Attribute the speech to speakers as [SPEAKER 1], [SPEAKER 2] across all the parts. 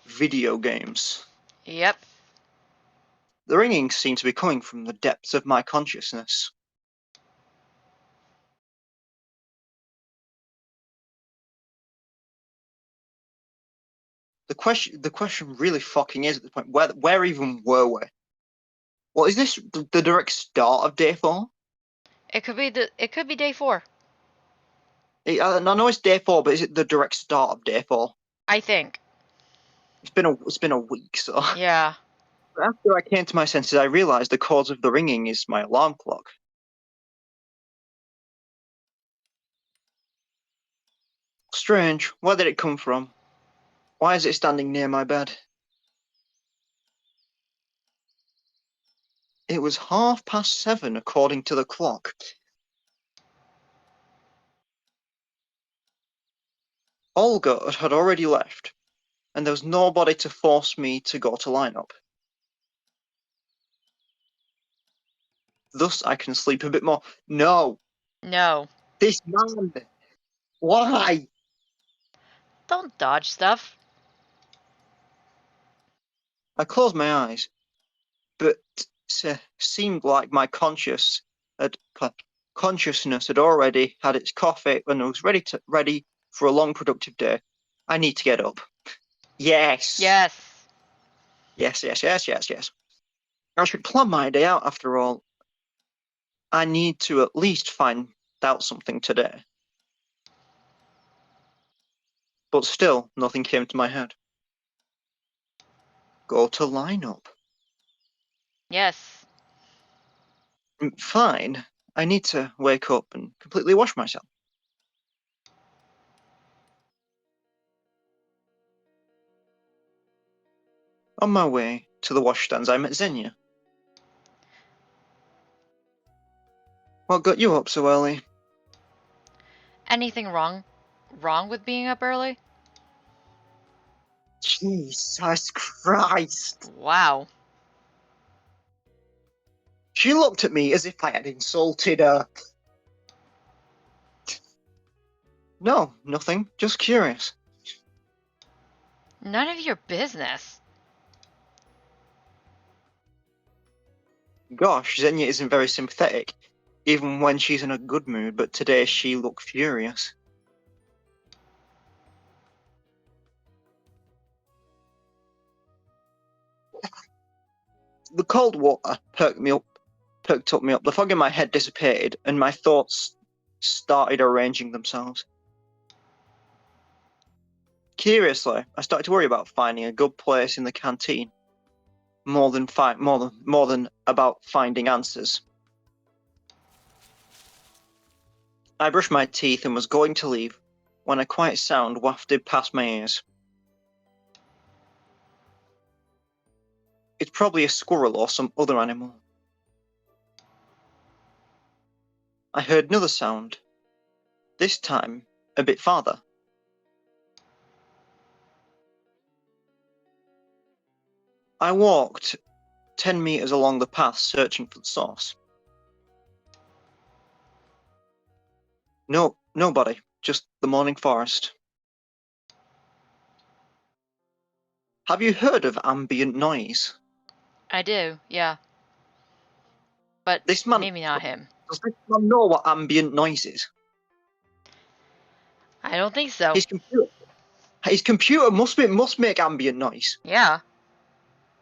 [SPEAKER 1] Video games.
[SPEAKER 2] Yep.
[SPEAKER 1] The ringing seemed to be coming from the depths of my consciousness. The question really fucking is at this point, where even were we? Well, is this the direct start of day 4?
[SPEAKER 2] It could be day 4.
[SPEAKER 1] I know it's day 4, but is it the direct start of day 4?
[SPEAKER 2] I think.
[SPEAKER 1] It's been a week, so.
[SPEAKER 2] Yeah.
[SPEAKER 1] After I came to my senses, I realized the cause of the ringing is my alarm clock. Strange. Where did it come from? Why is it standing near my bed? It was 7:30 according to the clock. Olga had already left, and there was nobody to force me to go to lineup. Thus, I can sleep a bit more. No!
[SPEAKER 2] No.
[SPEAKER 1] This man! Why?
[SPEAKER 2] Don't dodge stuff.
[SPEAKER 1] I closed my eyes, but it seemed like my consciousness had already had its coffee and was ready for a long, productive day. I need to get up. Yes.
[SPEAKER 2] Yes.
[SPEAKER 1] Yes. I should plan my day out after all. I need to at least find out something today. But still, nothing came to my head. Go to lineup.
[SPEAKER 2] Yes.
[SPEAKER 1] Fine. I need to wake up and completely wash myself. On my way to the washstands, I met Xenia. What got you up so early?
[SPEAKER 2] Anything wrong with being up early?
[SPEAKER 1] Jesus Christ!
[SPEAKER 2] Wow.
[SPEAKER 1] She looked at me as if I had insulted her. No, nothing. Just curious.
[SPEAKER 2] None of your business.
[SPEAKER 1] Gosh, Xenia isn't very sympathetic, even when she's in a good mood, but today she looked furious. The cold water perked up me up. The fog in my head dissipated, and my thoughts started arranging themselves. Curiously, I started to worry about finding a good place in the canteen, more than about finding answers. I brushed my teeth and was going to leave when a quiet sound wafted past my ears. It's probably a squirrel or some other animal. I heard another sound, this time a bit farther. I walked 10 meters along the path searching for the source. No, nobody, just the morning forest. Have you heard of ambient noise?
[SPEAKER 2] I do, yeah. But
[SPEAKER 1] This man,
[SPEAKER 2] maybe not him.
[SPEAKER 1] does this man know what ambient noise is?
[SPEAKER 2] I don't think so.
[SPEAKER 1] His computer must make ambient noise.
[SPEAKER 2] Yeah.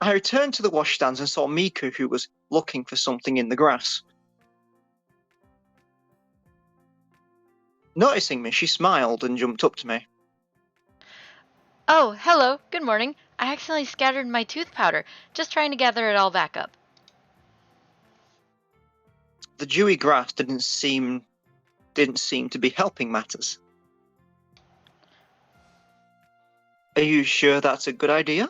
[SPEAKER 1] I returned to the washstands and saw Miku, who was looking for something in the grass. Noticing me, she smiled and jumped up to me.
[SPEAKER 2] Oh, hello. Good morning. I accidentally scattered my tooth powder, just trying to gather it all back up.
[SPEAKER 1] The dewy grass didn't seem to be helping matters. Are you sure that's a good idea?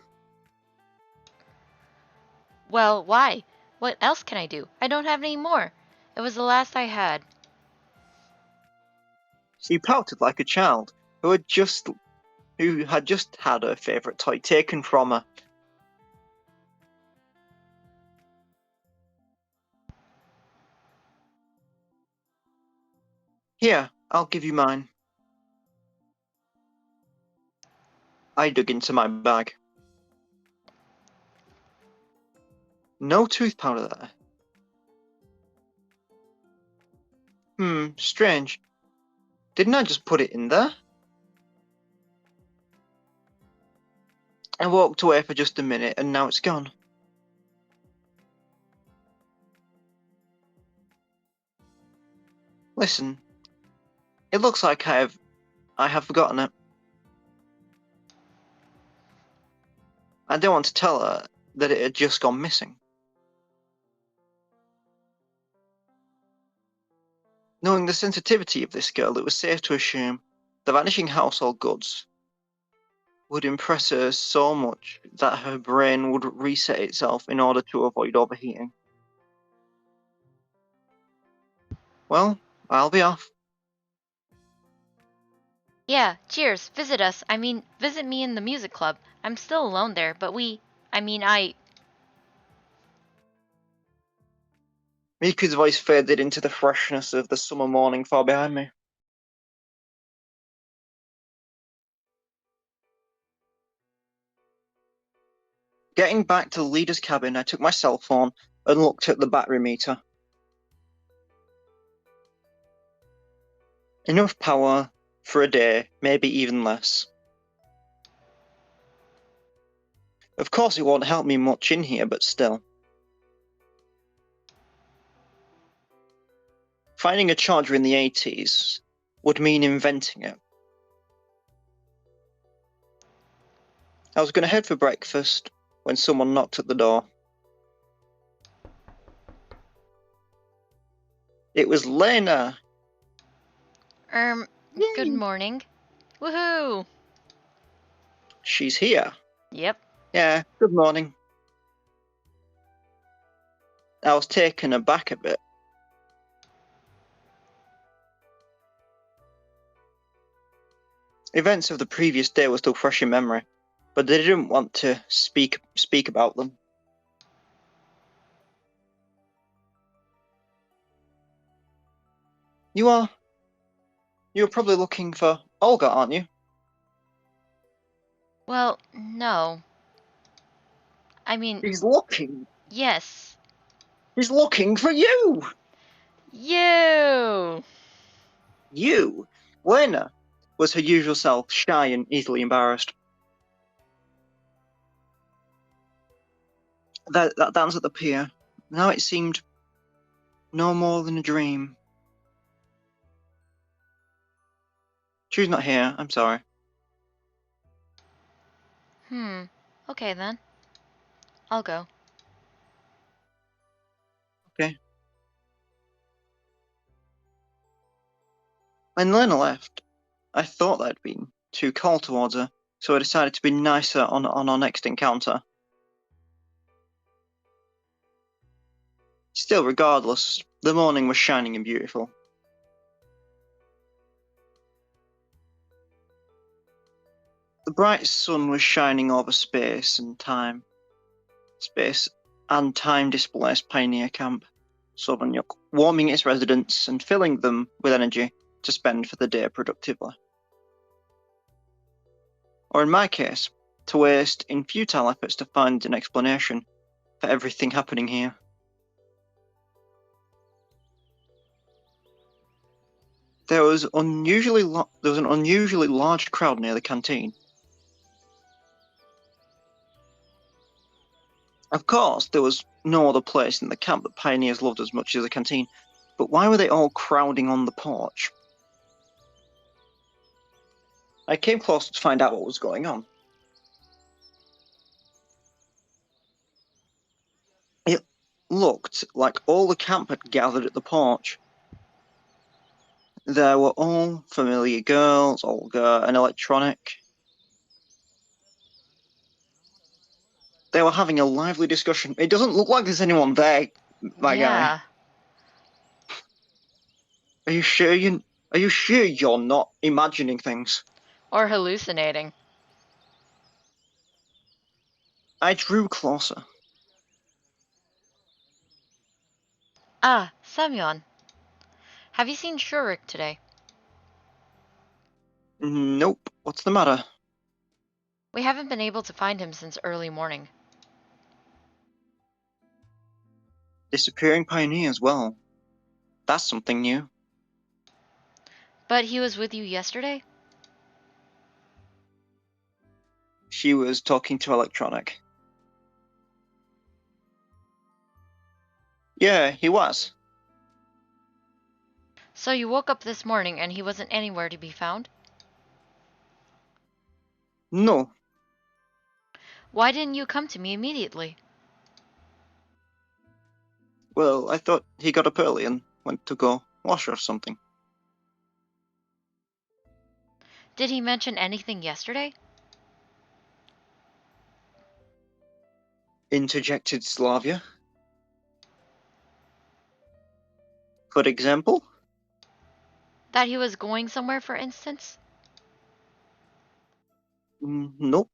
[SPEAKER 2] Well, why? What else can I do? I don't have any more. It was the last I had.
[SPEAKER 1] She pouted like a child who had just had her favourite toy taken from her. Here, I'll give you mine. I dug into my bag. No tooth powder there. Strange. Didn't I just put it in there? I walked away for just a minute and now it's gone. Listen, it looks like I have forgotten it. I don't want to tell her that it had just gone missing. Knowing the sensitivity of this girl, it was safe to assume the vanishing household goods would impress her so much that her brain would reset itself in order to avoid overheating. Well, I'll be off.
[SPEAKER 2] Yeah, cheers. Visit us. I mean, visit me in the music club. I'm still alone there, but I.
[SPEAKER 1] Miku's voice faded into the freshness of the summer morning far behind me. Getting back to the leader's cabin, I took my cell phone and looked at the battery meter. Enough power for a day, maybe even less. Of course it won't help me much in here, but still. Finding a charger in the 80s would mean inventing it. I was going to head for breakfast when someone knocked at the door. It was Lena.
[SPEAKER 2] Good morning. Woohoo!
[SPEAKER 1] She's here.
[SPEAKER 2] Yep.
[SPEAKER 1] Yeah, good morning. I was taken aback a bit. Events of the previous day were still fresh in memory, but they didn't want to speak about them. You're probably looking for Olga, aren't you?
[SPEAKER 2] Well, no. I mean,
[SPEAKER 1] He's looking.
[SPEAKER 2] yes.
[SPEAKER 1] He's looking for you.
[SPEAKER 2] You!
[SPEAKER 1] You. Lena was her usual self, shy and easily embarrassed. That dance at the pier, now it seemed no more than a dream. She's not here, I'm sorry.
[SPEAKER 2] Okay then. I'll go.
[SPEAKER 1] Okay. When Lena left, I thought I'd been too cold towards her, so I decided to be nicer on our next encounter. Still, regardless, the morning was shining and beautiful. The bright sun was shining over space and time. Space and time-displaced Pioneer Camp, Sovanyuk, warming its residents and filling them with energy to spend for the day productively. Or in my case, to waste in futile efforts to find an explanation for everything happening here. There was an unusually large crowd near the canteen. Of course, there was no other place in the camp that pioneers loved as much as the canteen, but why were they all crowding on the porch? I came closer to find out what was going on. It looked like all the camp had gathered at the porch. There were all familiar girls, Olga and Electronic. They were having a lively discussion. It doesn't look like there's anyone there, my guy. Are you sure you're not imagining things?
[SPEAKER 2] Or hallucinating.
[SPEAKER 1] I drew closer.
[SPEAKER 2] Ah, Semyon. Have you seen Shurik today?
[SPEAKER 1] Nope. What's the matter?
[SPEAKER 2] We haven't been able to find him since early morning.
[SPEAKER 1] Disappearing pioneers, well, that's something new.
[SPEAKER 2] But he was with you yesterday?
[SPEAKER 1] She was talking to Electronic. Yeah, he was.
[SPEAKER 2] So you woke up this morning and he wasn't anywhere to be found?
[SPEAKER 1] No.
[SPEAKER 2] Why didn't you come to me immediately?
[SPEAKER 1] Well, I thought he got up early and went to go wash or something.
[SPEAKER 2] Did he mention anything yesterday?
[SPEAKER 1] Interjected Slavia. For example?
[SPEAKER 2] That he was going somewhere, for instance?
[SPEAKER 1] Nope.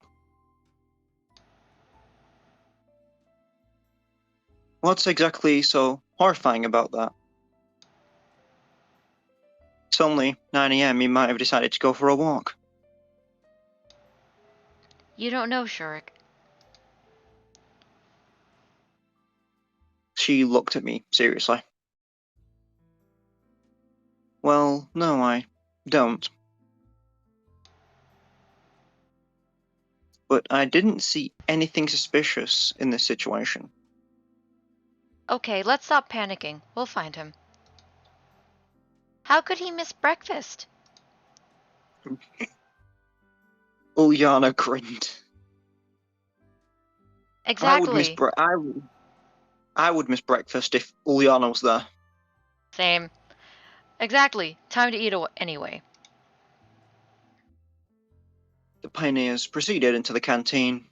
[SPEAKER 1] What's exactly so horrifying about that? It's only 9 a.m. He might have decided to go for a walk.
[SPEAKER 2] You don't know, Shurik.
[SPEAKER 1] She looked at me seriously. Well, no, I don't. But I didn't see anything suspicious in this situation.
[SPEAKER 2] Okay, let's stop panicking. We'll find him. How could he miss breakfast?
[SPEAKER 1] Ulyana grinned.
[SPEAKER 2] Exactly.
[SPEAKER 1] I would miss breakfast if Ulyana was there.
[SPEAKER 2] Same. Exactly. Time to eat anyway.
[SPEAKER 1] The pioneers proceeded into the canteen.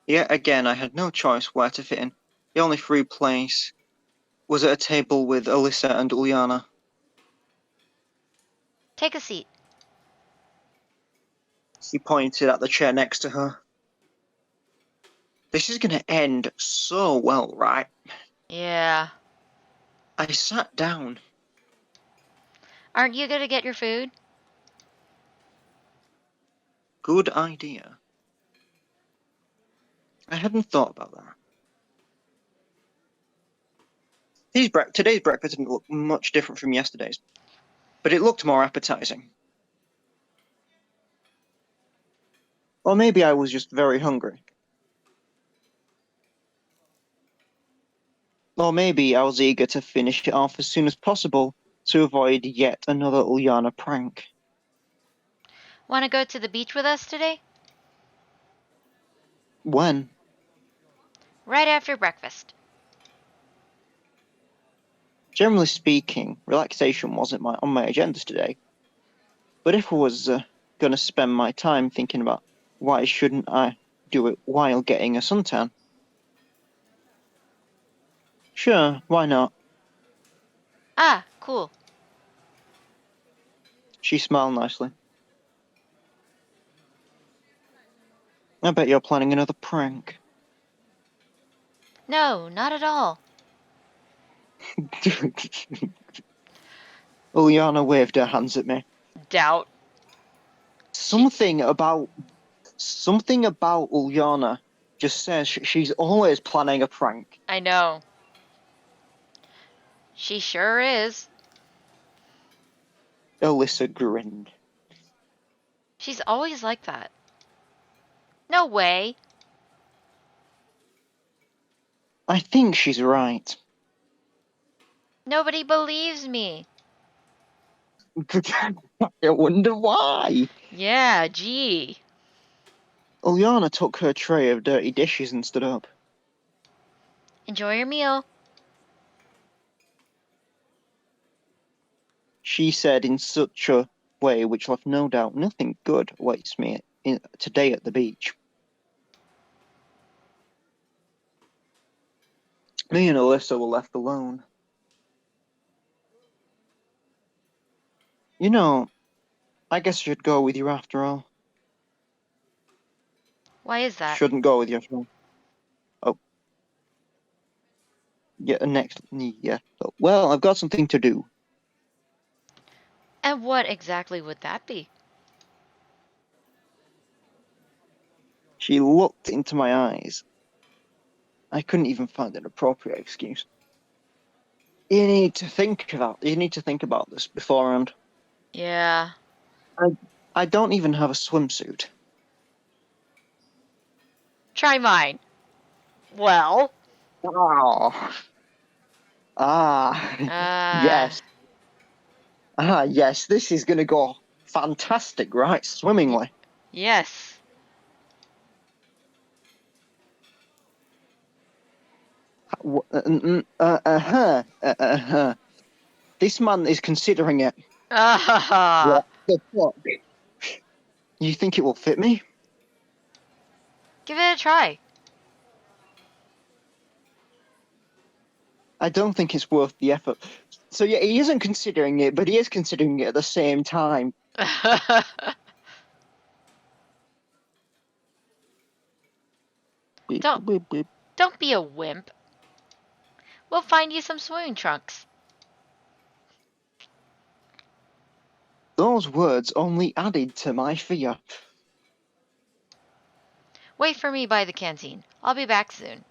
[SPEAKER 1] Yet again, I had no choice where to fit in. The only free place was at a table with Alyssa and Ulyana.
[SPEAKER 2] Take a seat.
[SPEAKER 1] She pointed at the chair next to her. This is going to end so well, right?
[SPEAKER 2] Yeah.
[SPEAKER 1] I sat down.
[SPEAKER 2] Aren't you gonna get your food?
[SPEAKER 1] Good idea. I hadn't thought about that. Today's breakfast didn't look much different from yesterday's, but it looked more appetizing. Or maybe I was just very hungry. Or maybe I was eager to finish it off as soon as possible to avoid yet another Ulyana prank.
[SPEAKER 2] Wanna go to the beach with us today?
[SPEAKER 1] When?
[SPEAKER 2] Right after breakfast.
[SPEAKER 1] Generally speaking, relaxation wasn't on my agenda today. But if I was going to spend my time thinking about why shouldn't I do it while getting a suntan? Sure, why not?
[SPEAKER 2] Ah, cool.
[SPEAKER 1] She smiled nicely. I bet you're planning another prank.
[SPEAKER 2] No, not at all.
[SPEAKER 1] Ulyana waved her hands at me.
[SPEAKER 2] Doubt.
[SPEAKER 1] Something about Ulyana just says she's always planning a prank.
[SPEAKER 2] I know. She sure is.
[SPEAKER 1] Alyssa grinned.
[SPEAKER 2] She's always like that. No way.
[SPEAKER 1] I think she's right.
[SPEAKER 2] Nobody believes me.
[SPEAKER 1] I wonder why.
[SPEAKER 2] Yeah, gee.
[SPEAKER 1] Ulyana took her tray of dirty dishes and stood up.
[SPEAKER 2] Enjoy your meal.
[SPEAKER 1] She said in such a way which left no doubt nothing good awaits me today at the beach. Me and Alyssa were left alone. You know, I guess I should go with you after all.
[SPEAKER 2] Why is that?
[SPEAKER 1] Shouldn't go with you after all. Oh. Yeah. Well, I've got something to do.
[SPEAKER 2] And what exactly would that be?
[SPEAKER 1] She looked into my eyes. I couldn't even find an appropriate excuse. You need to think about this beforehand.
[SPEAKER 2] Yeah.
[SPEAKER 1] I don't even have a swimsuit.
[SPEAKER 2] Try mine. Well.
[SPEAKER 1] Oh. Ah.
[SPEAKER 2] Uh.
[SPEAKER 1] Yes. Ah, yes. This is gonna go fantastic, right? Swimmingly.
[SPEAKER 2] Yes.
[SPEAKER 1] This man is considering it.
[SPEAKER 2] Ah.
[SPEAKER 1] What the fuck? You think it will fit me?
[SPEAKER 2] Give it a try.
[SPEAKER 1] I don't think it's worth the effort. So yeah, he isn't considering it, but he is considering it at the same time.
[SPEAKER 2] Don't don't be a wimp. We'll find you some swimming trunks.
[SPEAKER 1] Those words only added to my fear.
[SPEAKER 2] Wait for me by the canteen. I'll be back soon.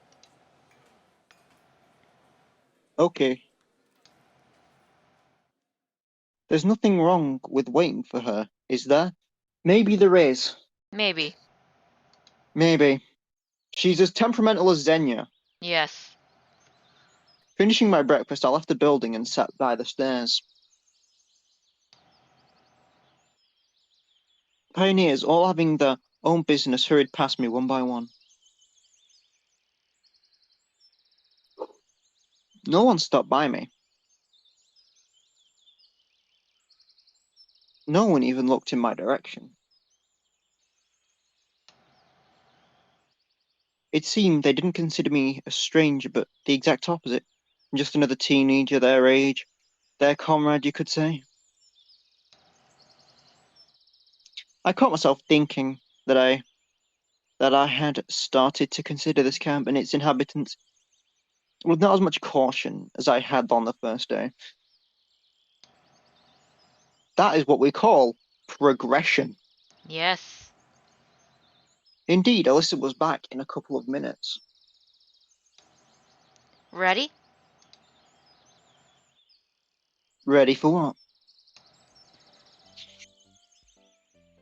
[SPEAKER 1] Okay. There's nothing wrong with waiting for her, is there? Maybe there is.
[SPEAKER 2] Maybe.
[SPEAKER 1] Maybe. She's as temperamental as Xenia.
[SPEAKER 2] Yes.
[SPEAKER 1] Finishing my breakfast, I left the building and sat by the stairs. Pioneers, all having their own business, hurried past me one by one. No one stopped by me. No one even looked in my direction. It seemed they didn't consider me a stranger, but the exact opposite. Just another teenager their age. Their comrade, you could say. I caught myself thinking that I had started to consider this camp and its inhabitants with not as much caution as I had on the first day. That is what we call progression.
[SPEAKER 2] Yes.
[SPEAKER 1] Indeed, Alyssa was back in a couple of minutes.
[SPEAKER 2] Ready?
[SPEAKER 1] Ready for what?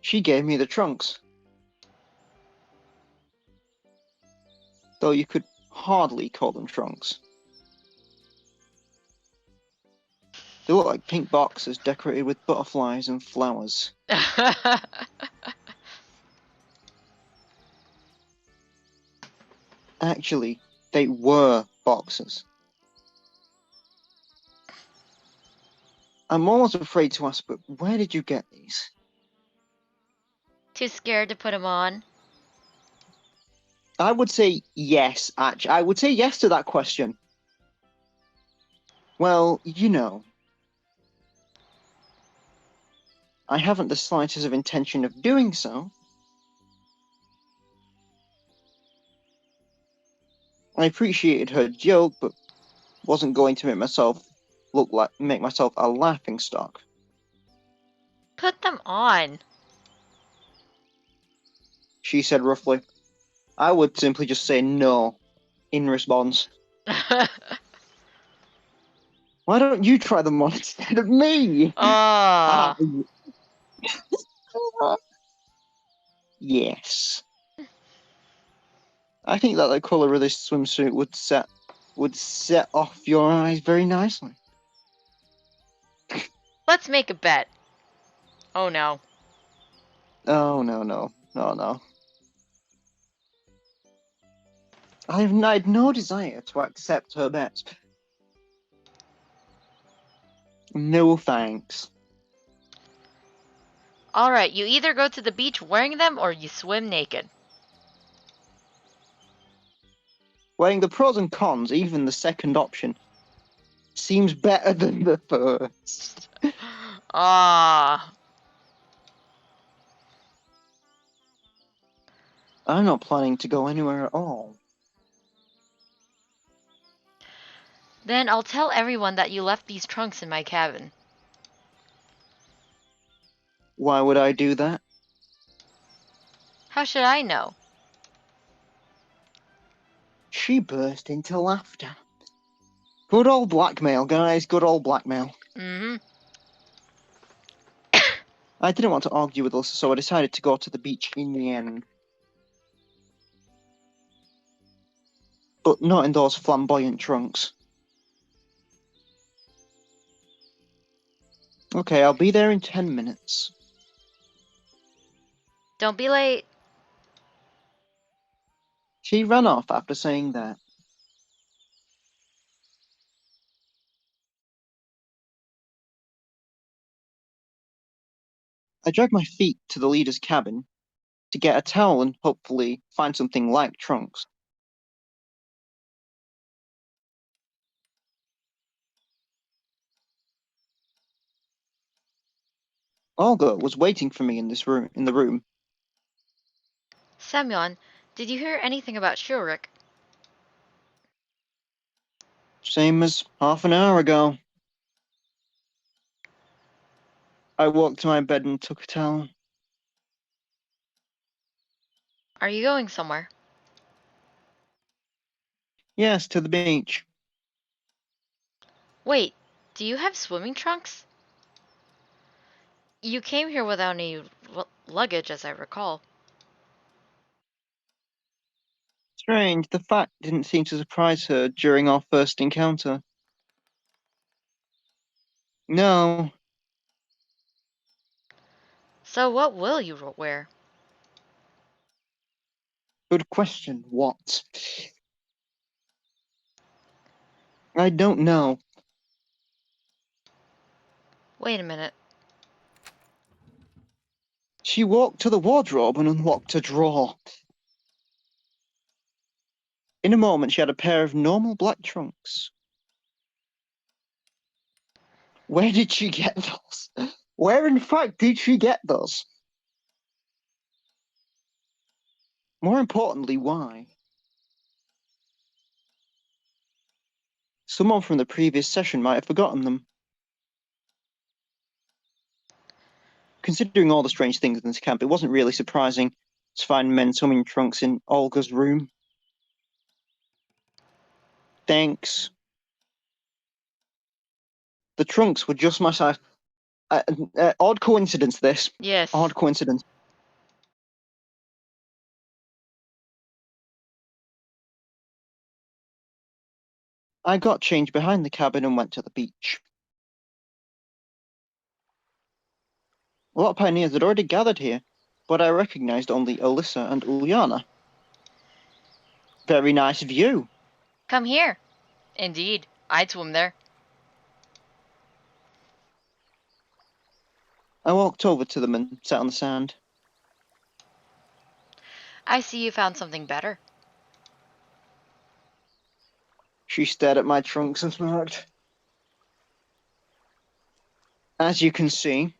[SPEAKER 1] She gave me the trunks. Though you could hardly call them trunks. They look like pink boxes decorated with butterflies and flowers. Actually, they were boxes. I'm almost afraid to ask, but where did you get these?
[SPEAKER 2] Too scared to put them on?
[SPEAKER 1] I would say yes, actually. I would say yes to that question. Well, you know, I haven't the slightest of intention of doing so. I appreciated her joke, but wasn't going to make myself a laughing stock.
[SPEAKER 2] Put them on.
[SPEAKER 1] She said roughly. I would simply just say no in response. Why don't you try them on instead of me?
[SPEAKER 2] Ah.
[SPEAKER 1] Yes. I think that the colour of this swimsuit would set off your eyes very nicely.
[SPEAKER 2] Let's make a bet. Oh no.
[SPEAKER 1] Oh no. I'd no desire to accept her bet. No thanks.
[SPEAKER 2] Alright, you either go to the beach wearing them or you swim naked.
[SPEAKER 1] Weighing the pros and cons, even the second option seems better than the first.
[SPEAKER 2] Ah.
[SPEAKER 1] I'm not planning to go anywhere at all.
[SPEAKER 2] Then I'll tell everyone that you left these trunks in my cabin.
[SPEAKER 1] Why would I do that?
[SPEAKER 2] How should I know?
[SPEAKER 1] She burst into laughter. Good old blackmail, guys, good old blackmail.
[SPEAKER 2] Mm-hmm.
[SPEAKER 1] I didn't want to argue with Alyssa, so I decided to go to the beach in the end. But not in those flamboyant trunks. Okay, I'll be there in 10 minutes.
[SPEAKER 2] Don't be late.
[SPEAKER 1] She ran off after saying that. I dragged my feet to the leader's cabin to get a towel and hopefully find something like trunks. Olga was waiting for me in the room.
[SPEAKER 2] Semyon, did you hear anything about Shurik?
[SPEAKER 1] Same as half an hour ago. I walked to my bed and took a towel.
[SPEAKER 2] Are you going somewhere?
[SPEAKER 1] Yes, to the beach.
[SPEAKER 2] Wait, do you have swimming trunks? You came here without any luggage, as I recall.
[SPEAKER 1] Strange, the fact didn't seem to surprise her during our first encounter. No,
[SPEAKER 2] So what will you wear?
[SPEAKER 1] good question. What? I don't know.
[SPEAKER 2] Wait a minute.
[SPEAKER 1] She walked to the wardrobe and unlocked a drawer. In a moment, she had a pair of normal black trunks. Where did she get those? Where, in fact, did she get those? More importantly, why? Someone from the previous session might have forgotten them. Considering all the strange things in this camp, it wasn't really surprising to find men swimming trunks in Olga's room. Thanks. The trunks were just my size. Odd coincidence, this.
[SPEAKER 2] Yes.
[SPEAKER 1] Odd coincidence. I got changed behind the cabin and went to the beach. A lot of pioneers had already gathered here, but I recognized only Alyssa and Uliana. Very nice view.
[SPEAKER 2] Come here. Indeed, I'd swim there.
[SPEAKER 1] I walked over to them and sat on the sand.
[SPEAKER 2] I see you found something better.
[SPEAKER 1] She stared at my trunks and smirked. As you can see,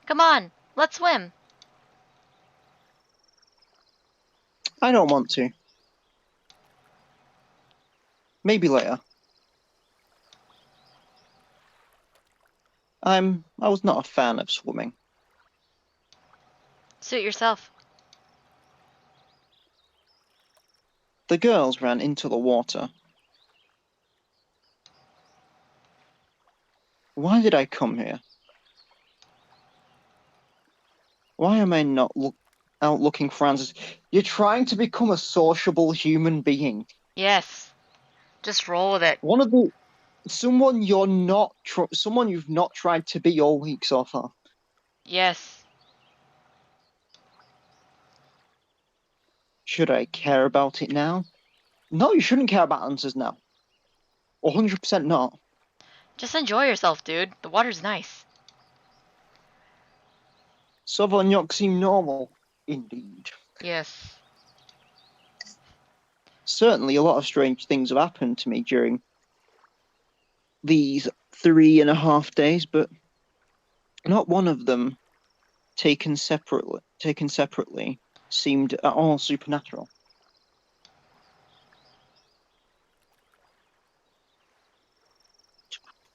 [SPEAKER 2] Come on, let's swim.
[SPEAKER 1] I don't want to. Maybe later. I was not a fan of swimming.
[SPEAKER 2] Suit yourself.
[SPEAKER 1] The girls ran into the water. Why did I come here? Why am I not out looking for answers? You're trying to become a sociable human being.
[SPEAKER 2] Yes. Just roll with it.
[SPEAKER 1] Someone someone you've not tried to be all week so far.
[SPEAKER 2] Yes.
[SPEAKER 1] Should I care about it now? No, you shouldn't care about answers now. 100% not.
[SPEAKER 2] Just enjoy yourself, dude. The water's nice.
[SPEAKER 1] Sovonyok seem normal. Indeed.
[SPEAKER 2] Yes.
[SPEAKER 1] Certainly a lot of strange things have happened to me during these 3.5 days, but not one of them taken separately seemed at all supernatural.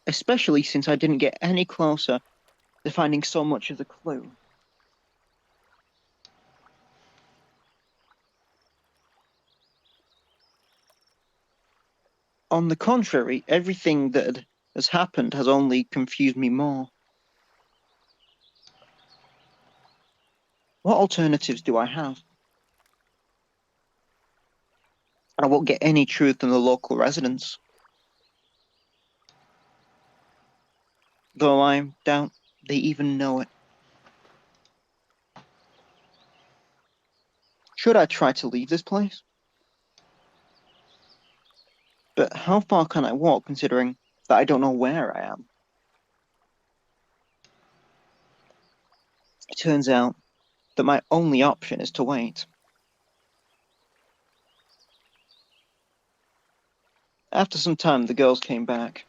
[SPEAKER 1] Especially since I didn't get any closer to finding so much as a clue. On the contrary, everything that has happened has only confused me more. What alternatives do I have? I won't get any truth from the local residents. Though I doubt they even know it. Should I try to leave this place? But how far can I walk, considering that I don't know where I am? It turns out that my only option is to wait. After some time, the girls came back.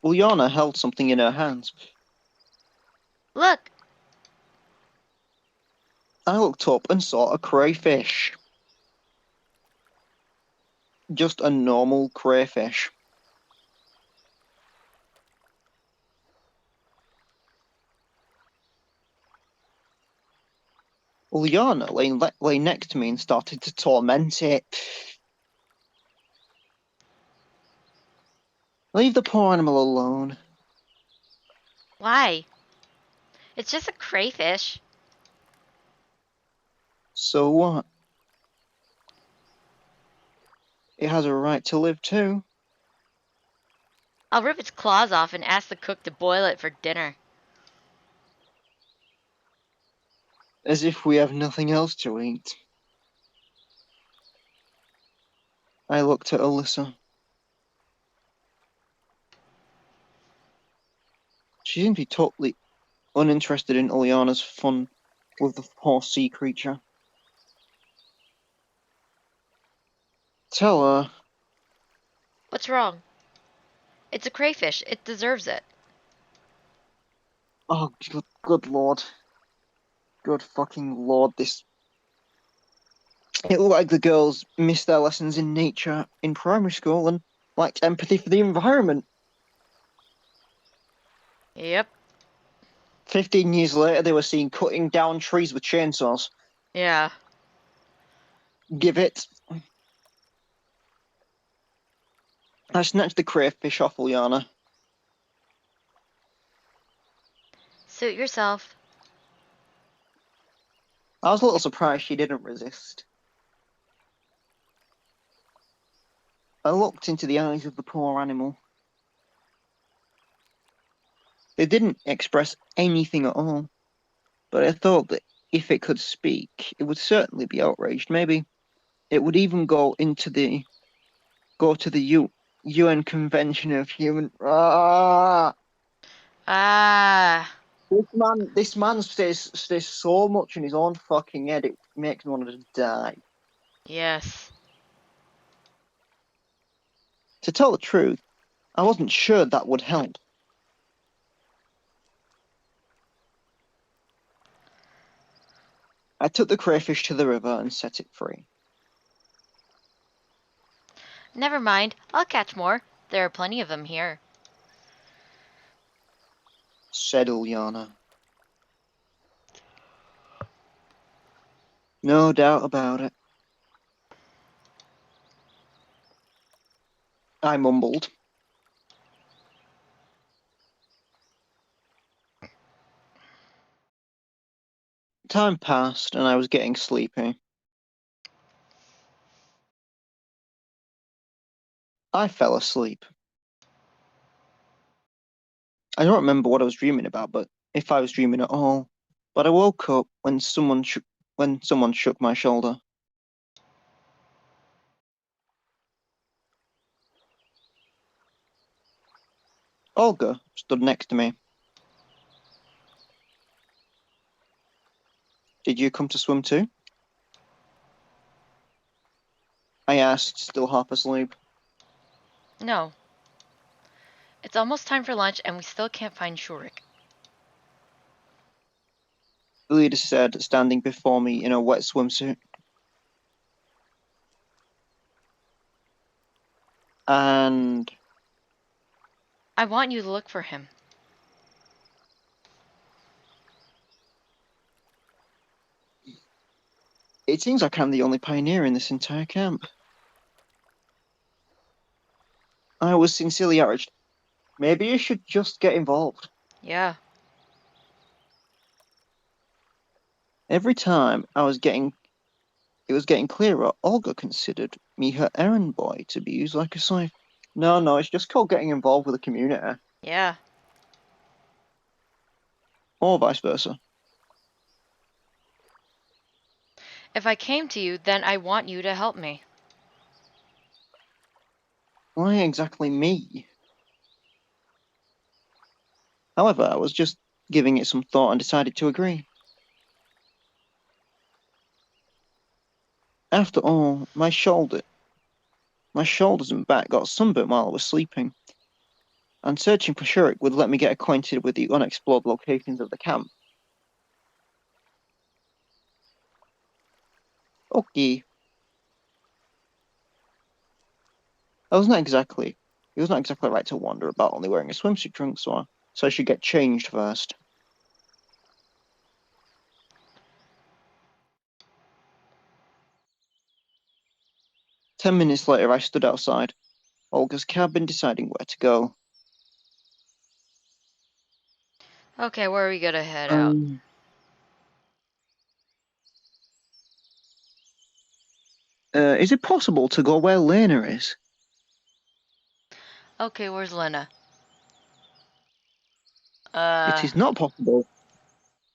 [SPEAKER 1] Uliana held something in her hands.
[SPEAKER 2] Look!
[SPEAKER 1] I looked up and saw a crayfish. Just a normal crayfish. Uliana lay next to me and started to torment it. Leave the poor animal alone.
[SPEAKER 2] Why? It's just a crayfish.
[SPEAKER 1] So what? It has a right to live too.
[SPEAKER 2] I'll rip its claws off and ask the cook to boil it for dinner.
[SPEAKER 1] As if we have nothing else to eat. I looked at Alyssa. She seemed to be totally uninterested in Uliana's fun with the poor sea creature. Tell her.
[SPEAKER 2] What's wrong? It's a crayfish. It deserves it.
[SPEAKER 1] Oh, good lord. Good fucking lord, this... It looked like the girls missed their lessons in nature in primary school and lacked empathy for the environment.
[SPEAKER 2] Yep.
[SPEAKER 1] 15 years later, they were seen cutting down trees with chainsaws.
[SPEAKER 2] Yeah.
[SPEAKER 1] Give it. I snatched the crayfish off Uliana.
[SPEAKER 2] Suit yourself.
[SPEAKER 1] I was a little surprised she didn't resist. I looked into the eyes of the poor animal. They didn't express anything at all, but I thought that if it could speak, it would certainly be outraged. Maybe it would even go to the UN Convention of Human.
[SPEAKER 2] Ah.
[SPEAKER 1] This man stays so much in his own fucking head. It makes me want to die.
[SPEAKER 2] Yes.
[SPEAKER 1] To tell the truth, I wasn't sure that would help. I took the crayfish to the river and set it free.
[SPEAKER 2] Never mind. I'll catch more. There are plenty of them here.
[SPEAKER 1] Said Uliana. No doubt about it. I mumbled. Time passed and I was getting sleepy. I fell asleep. I don't remember what I was dreaming about, but if I was dreaming at all. But I woke up when someone shook my shoulder. Olga stood next to me. Did you come to swim too? I asked, still half asleep.
[SPEAKER 2] No. It's almost time for lunch and we still can't find Shurik.
[SPEAKER 1] The leader said, standing before me in a wet swimsuit. And
[SPEAKER 2] I want you to look for him.
[SPEAKER 1] It seems like I'm the only pioneer in this entire camp. I was sincerely outraged. Maybe you should just get involved.
[SPEAKER 2] Yeah.
[SPEAKER 1] Every time it was getting clearer, Olga considered me her errand boy to be used like a slave. No, it's just called getting involved with the community.
[SPEAKER 2] Yeah.
[SPEAKER 1] Or vice versa.
[SPEAKER 2] If I came to you, then I want you to help me.
[SPEAKER 1] Why exactly me? However, I was just giving it some thought and decided to agree. After all, my shoulders and back got sunburnt while I was sleeping, and searching for Shurik would let me get acquainted with the unexplored locations of the camp. Okay. It was not exactly right to wander about only wearing a swimsuit trunk, so I should get changed first. "10 minutes later, I stood outside Olga's cabin, deciding where to go.
[SPEAKER 2] Okay, where are we gonna head out?
[SPEAKER 1] Is it possible to go where Lena is?
[SPEAKER 2] Okay, where's Lena?
[SPEAKER 1] It is not possible.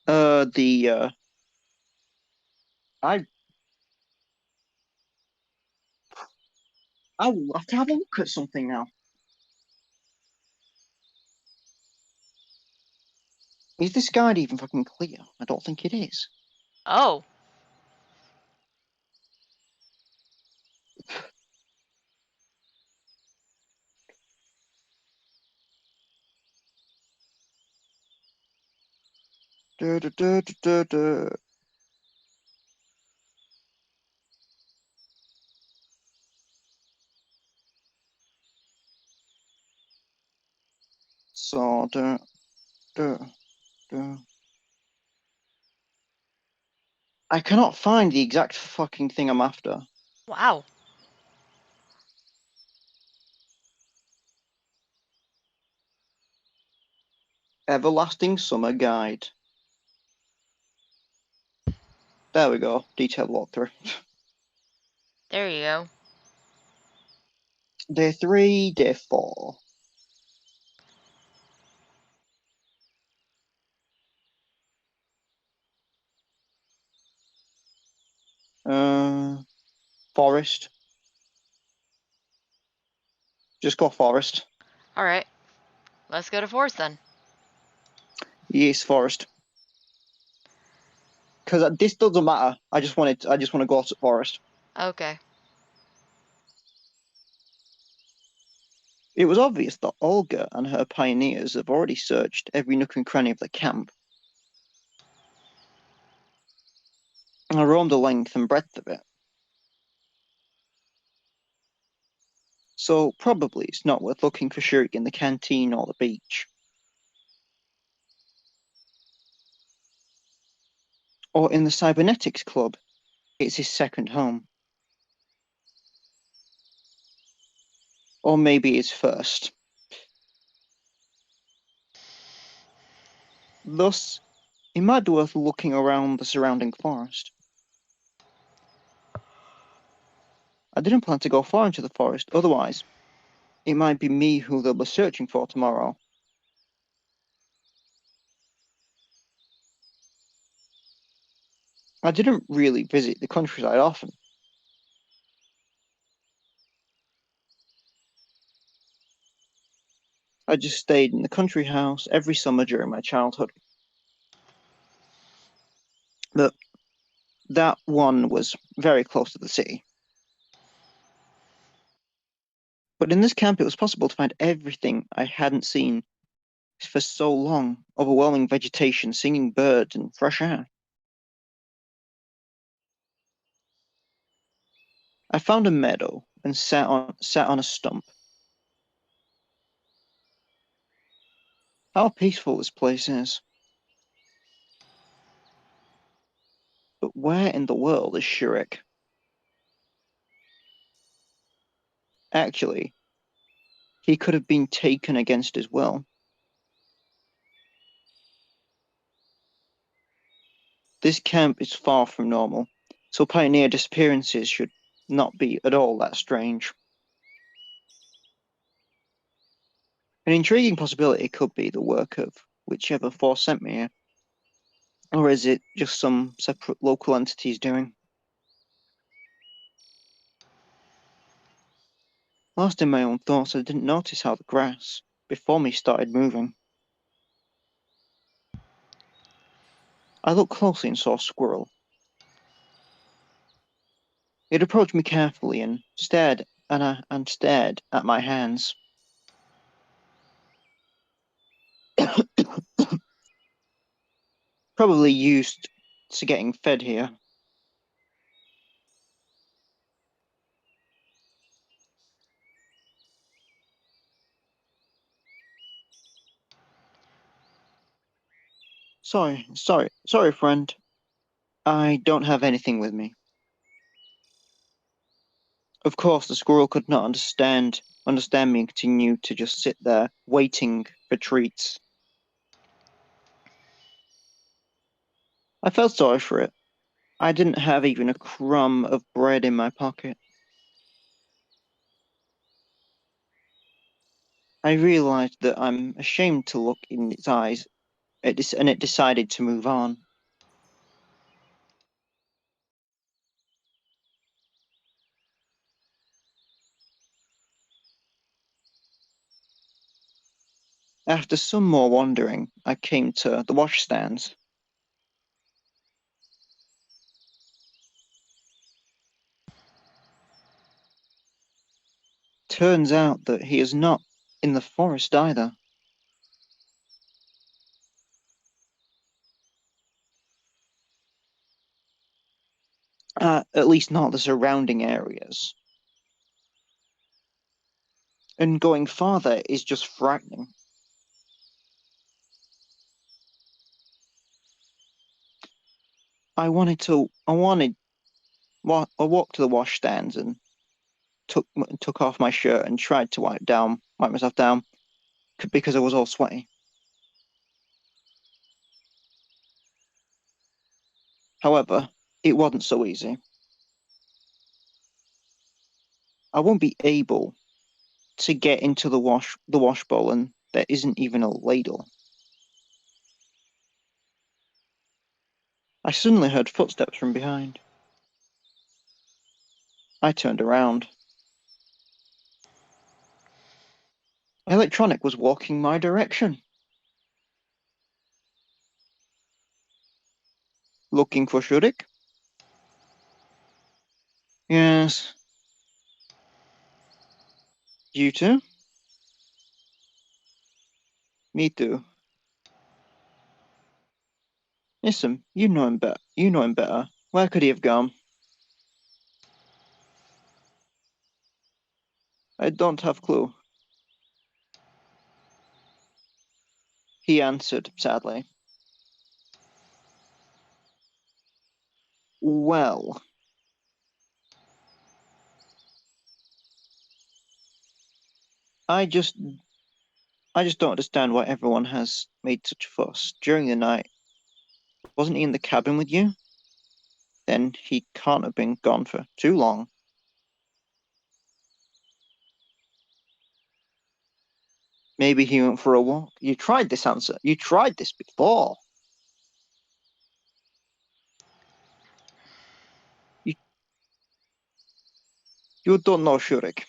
[SPEAKER 1] The I I will have to have a look at something now. Is this guide even fucking clear? I don't think it is.
[SPEAKER 2] Oh.
[SPEAKER 1] Duh, duh, duh, duh, duh, duh. So, duh, duh, duh. I cannot find the exact fucking thing I'm after.
[SPEAKER 2] Wow.
[SPEAKER 1] Everlasting Summer Guide. There we go. Detailed walkthrough.
[SPEAKER 2] There you go.
[SPEAKER 1] Day 3, day 4. Forest. Just go forest.
[SPEAKER 2] Alright. Let's go to Forest then.
[SPEAKER 1] Yes, forest. Because this doesn't matter. I just want to go to forest.
[SPEAKER 2] Okay.
[SPEAKER 1] It was obvious that Olga and her pioneers have already searched every nook and cranny of the camp. I roamed the length and breadth of it. So probably it's not worth looking for Shurik in the canteen or the beach. Or in the cybernetics club. It's his second home. Or maybe his first. Thus, it might be worth looking around the surrounding forest. I didn't plan to go far into the forest, otherwise, it might be me who they'll be searching for tomorrow. I didn't really visit the countryside often. I just stayed in the country house every summer during my childhood. But that one was very close to the city. But in this camp, it was possible to find everything I hadn't seen for so long: overwhelming vegetation, singing birds, and fresh air. I found a meadow and sat on a stump. How peaceful this place is. But Where in the world is Shurik? Actually, he could have been taken against his will. This camp is far from normal, so pioneer disappearances should not be at all that strange. An intriguing possibility could be the work of whichever force sent me here. Or is it just some separate local entity's doing? Lost in my own thoughts, I didn't notice how the grass before me started moving. I looked closely and saw a squirrel. It approached me carefully and stared at my hands. Probably used to getting fed here. Sorry, friend. I don't have anything with me. Of course, the squirrel could not understand me and continued to just sit there, waiting for treats. I felt sorry for it. I didn't have even a crumb of bread in my pocket. I realized that I'm ashamed to look in its eyes, and it decided to move on. After some more wandering, I came to the washstands. Turns out that he is not in the forest either. At least not the surrounding areas. And going farther is just frightening. I walked to the washstands and took off my shirt and tried to wipe myself down because I was all sweaty. However, it wasn't so easy. I won't be able to get into the wash bowl, and there isn't even a ladle. I suddenly heard footsteps from behind. I turned around. Electronic was walking my direction. Looking for Shurik? Yes. You too? Me too. Listen, you know him better. You know him better. Where could he have gone? I don't have clue. He answered sadly. Well, I just don't understand why everyone has made such a fuss during the night. Wasn't he in the cabin with you? Then he can't have been gone for too long. Maybe he went for a walk. You tried this answer. You tried this before. You, you don't know Shurik,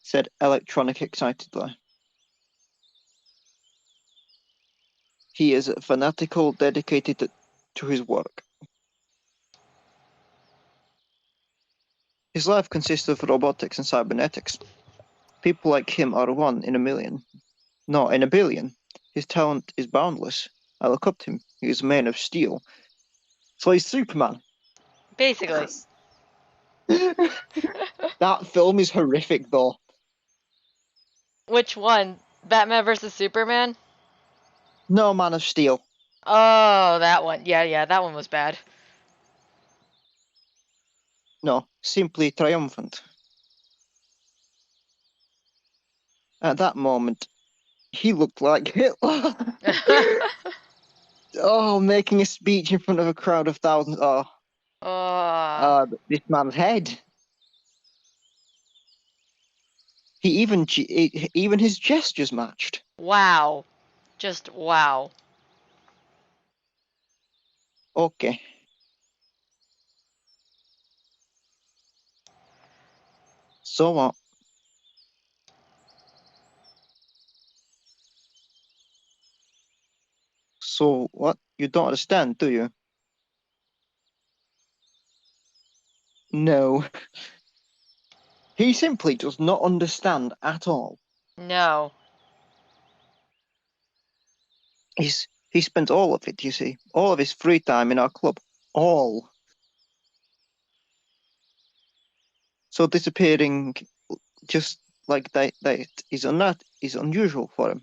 [SPEAKER 1] said Electronic excitedly. He is fanatical, dedicated to his work. His life consists of robotics and cybernetics. People like him are one in a million. No, in a billion. His talent is boundless. I look up to him. He is a man of steel. So he's Superman.
[SPEAKER 2] Basically.
[SPEAKER 1] That film is horrific, though.
[SPEAKER 2] Which one? Batman versus Superman?
[SPEAKER 1] No, Man of Steel.
[SPEAKER 2] Oh, that one. Yeah, that one was bad.
[SPEAKER 1] No, simply triumphant. At that moment, he looked like Hitler. Oh, making a speech in front of a crowd of thousands. Oh,
[SPEAKER 2] Oh,
[SPEAKER 1] this man's head. Even his gestures matched.
[SPEAKER 2] wow. Just wow.
[SPEAKER 1] Okay. So what? So what? You don't understand, do you? No. He simply does not understand at all.
[SPEAKER 2] No.
[SPEAKER 1] He spent all of it, you see, all of his free time in our club. All. So disappearing just like that is unusual for him.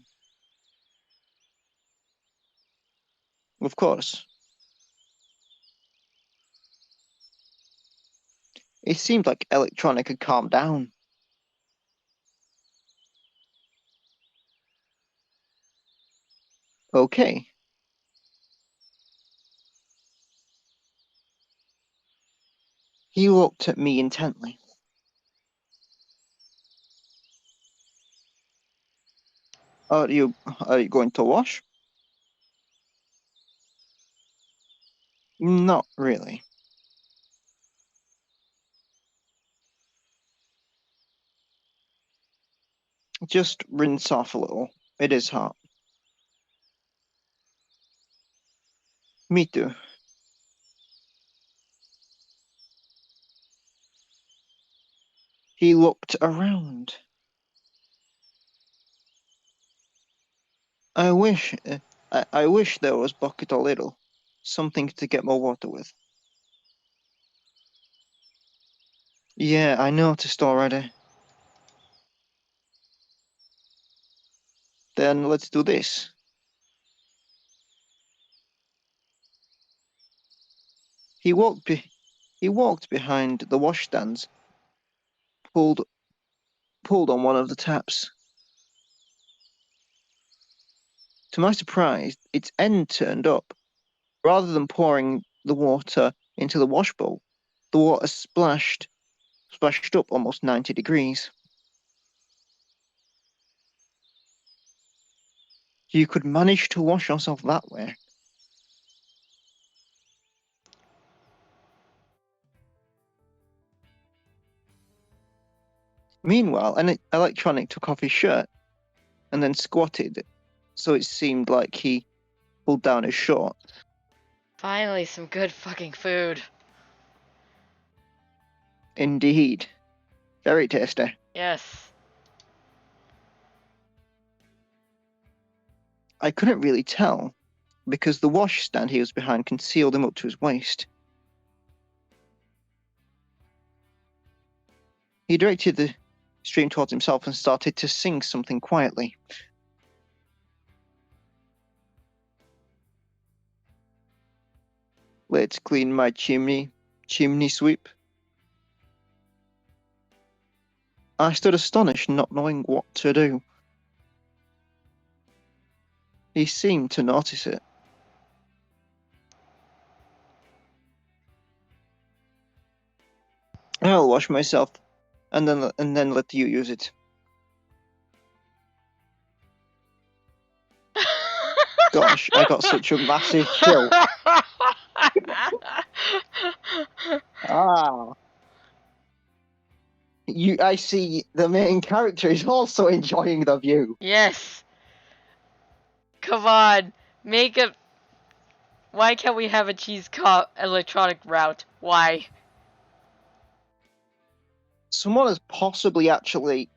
[SPEAKER 1] Of course. It seemed like Electronic had calmed down. Okay. He looked at me intently. Are you going to wash? Not really. Just rinse off a little. It is hot. Me too. He looked around. I wish, I wish there was bucket or little, something to get my water with. Yeah, I noticed already. Then let's do this. He walked be he walked behind the washstands, pulled pulled on one of the taps. To my surprise, its end turned up. Rather than pouring the water into the wash bowl, the water splashed up almost 90 degrees. You could manage to wash yourself that way. Meanwhile, an electronic took off his shirt and then squatted, so it seemed like he pulled down his shorts.
[SPEAKER 2] Finally, some good fucking food.
[SPEAKER 1] Indeed. Very tasty.
[SPEAKER 2] Yes.
[SPEAKER 1] I couldn't really tell, because the washstand he was behind concealed him up to his waist. He directed the stream towards himself and started to sing something quietly. Let's clean my chimney sweep. I stood astonished, not knowing what to do. He seemed to notice it. I'll wash myself, and then let you use it. Gosh, I got such a massive chill. Ah. I see the main character is also enjoying the view.
[SPEAKER 2] Yes. Come on. Make a. Why can't we have a cheese electronic route? Why?
[SPEAKER 1] Someone has possibly actually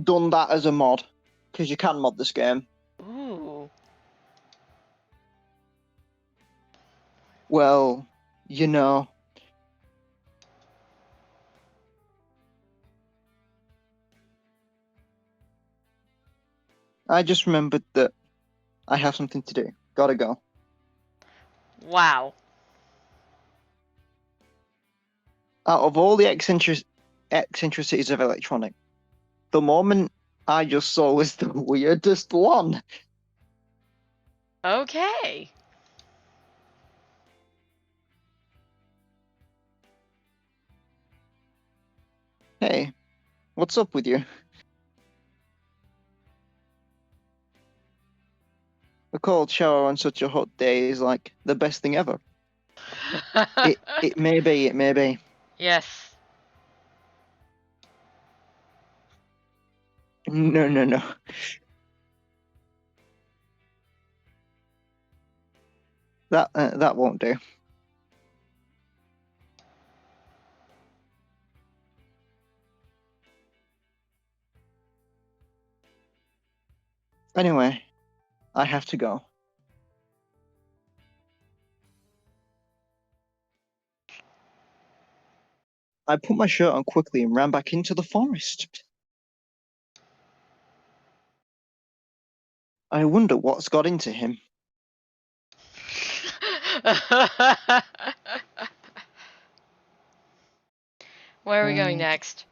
[SPEAKER 1] done that as a mod, because you can mod this game.
[SPEAKER 2] Ooh.
[SPEAKER 1] Well, you know. I just remembered that I have something to do. Gotta go.
[SPEAKER 2] Wow.
[SPEAKER 1] Out of all the eccentricities of electronic, the moment I just saw was the weirdest one.
[SPEAKER 2] Okay.
[SPEAKER 1] Hey, what's up with you? A cold shower on such a hot day is like the best thing ever. It may be, it may be.
[SPEAKER 2] Yes.
[SPEAKER 1] No, no, no. That won't do. Anyway, I have to go. I put my shirt on quickly and ran back into the forest. I wonder what's got into him.
[SPEAKER 2] Where are we going next?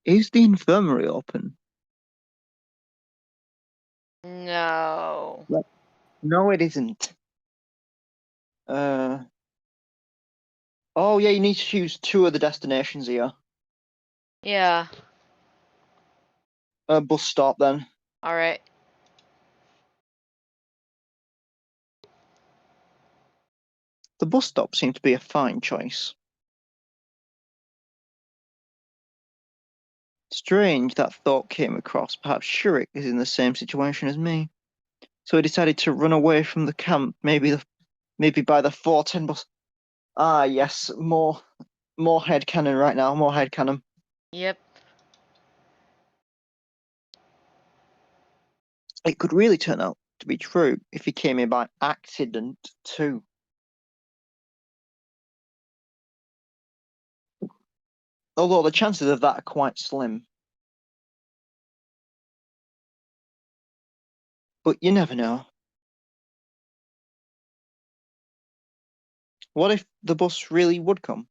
[SPEAKER 1] Is the infirmary open?
[SPEAKER 2] No.
[SPEAKER 1] No, it isn't. Oh yeah, you need to choose two of the destinations here.
[SPEAKER 2] Yeah.
[SPEAKER 1] Bus stop then.
[SPEAKER 2] Alright.
[SPEAKER 1] The bus stop seemed to be a fine choice. Strange that thought came across. Perhaps Shurik is in the same situation as me. So he decided to run away from the camp, maybe by the 410 bus. Ah, yes, more headcanon right now, more headcanon.
[SPEAKER 2] Yep.
[SPEAKER 1] It could really turn out to be true if he came here by accident, too. Although the chances of that are quite slim. But you never know. What if the bus really would come?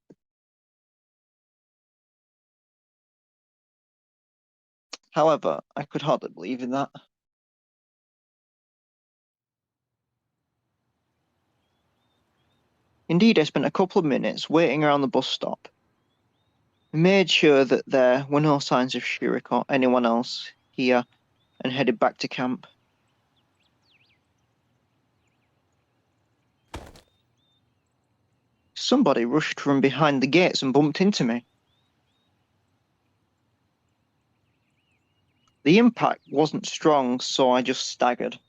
[SPEAKER 1] However, I could hardly believe in that. Indeed, I spent a couple of minutes waiting around the bus stop. I made sure that there were no signs of Shurik or anyone else here and headed back to camp. Somebody rushed from behind the gates and bumped into me. The impact wasn't strong, so I just staggered.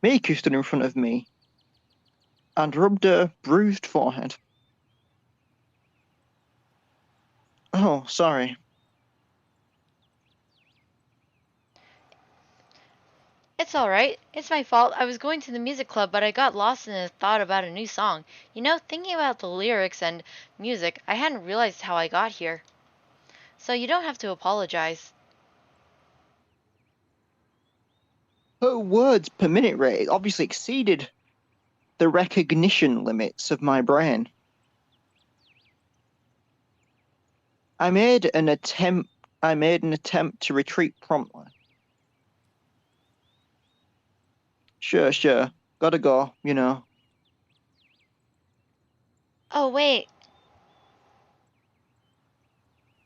[SPEAKER 1] Miku stood in front of me and rubbed her bruised forehead. Oh, sorry.
[SPEAKER 2] It's alright. It's my fault. I was going to the music club, but I got lost in a thought about a new song. You know, thinking about the lyrics and music, I hadn't realized how I got here. So you don't have to apologize.
[SPEAKER 1] Her words per minute rate obviously exceeded the recognition limits of my brain. I made an attempt to retreat promptly. Sure. Gotta go, you know.
[SPEAKER 2] Oh, wait.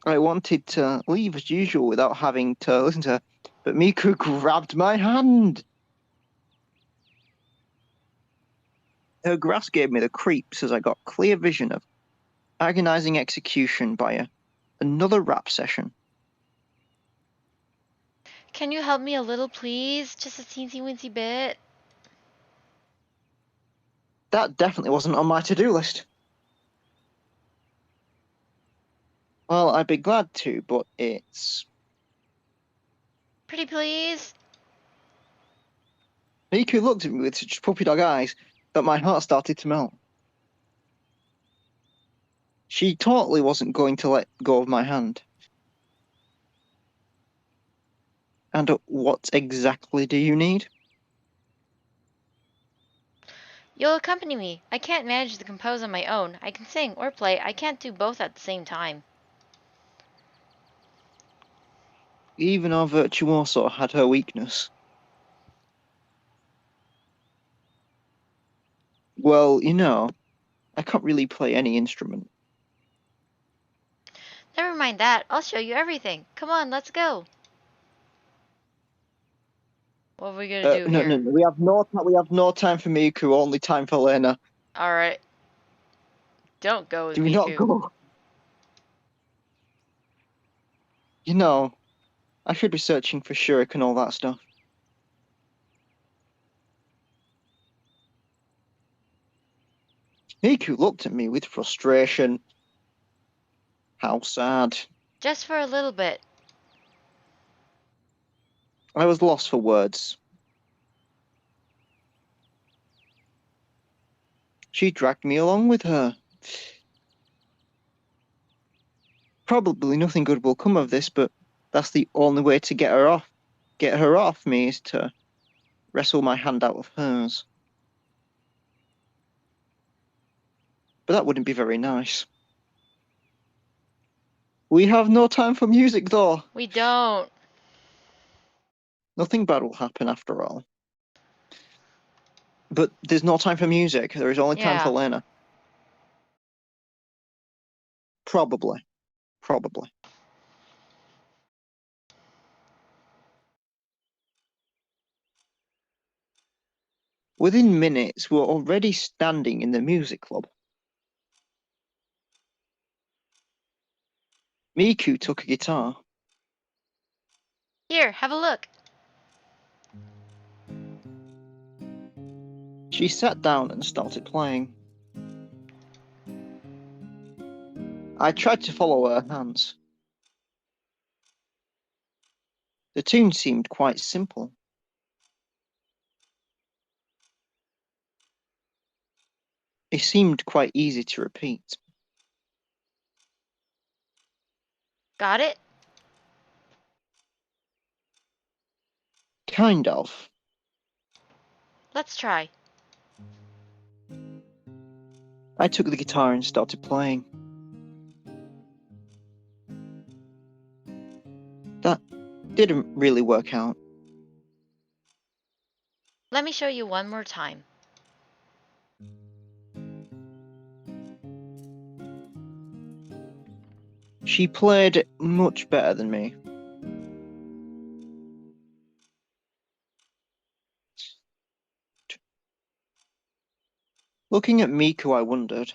[SPEAKER 1] I wanted to leave as usual without having to listen to her, but Miku grabbed my hand. Her grasp gave me the creeps as I got clear vision of agonizing execution by another rap session.
[SPEAKER 2] Can you help me a little, please? Just a teensy-weensy bit.
[SPEAKER 1] That definitely wasn't on my to-do list. Well, I'd be glad to, but it's...
[SPEAKER 2] Pretty please?
[SPEAKER 1] Miku looked at me with such puppy dog eyes that my heart started to melt. She totally wasn't going to let go of my hand. And what exactly do you need?
[SPEAKER 2] You'll accompany me. I can't manage to compose on my own. I can sing or play. I can't do both at the same time.
[SPEAKER 1] Even our virtuoso had her weakness. Well, I can't really play any instrument.
[SPEAKER 2] Never mind that. I'll show you everything. Come on, let's go. What are we gonna do
[SPEAKER 1] No,
[SPEAKER 2] here?
[SPEAKER 1] we have no time for Miku, only time for Lena.
[SPEAKER 2] Alright. Don't go with
[SPEAKER 1] Do we not
[SPEAKER 2] Miku.
[SPEAKER 1] go? I should be searching for Shuriken and all that stuff. Miku looked at me with frustration. How sad.
[SPEAKER 2] Just for a little bit.
[SPEAKER 1] I was lost for words. She dragged me along with her. Probably nothing good will come of this, but that's the only way to get her off me, is to wrestle my hand out of hers. But that wouldn't be very nice. We have no time for music, though.
[SPEAKER 2] We don't.
[SPEAKER 1] Nothing bad will happen after all. But there's no time for music. There is only time for
[SPEAKER 2] Yeah.
[SPEAKER 1] Lena. Probably. Within minutes, we were already standing in the music club. Miku took a guitar.
[SPEAKER 2] Here, have a look.
[SPEAKER 1] She sat down and started playing. I tried to follow her hands. The tune seemed quite simple. It seemed quite easy to repeat.
[SPEAKER 2] Got it?
[SPEAKER 1] Kind of.
[SPEAKER 2] Let's try.
[SPEAKER 1] I took the guitar and started playing. That didn't really work out.
[SPEAKER 2] Let me show you one more time.
[SPEAKER 1] She played much better than me. Looking at Miku, I wondered.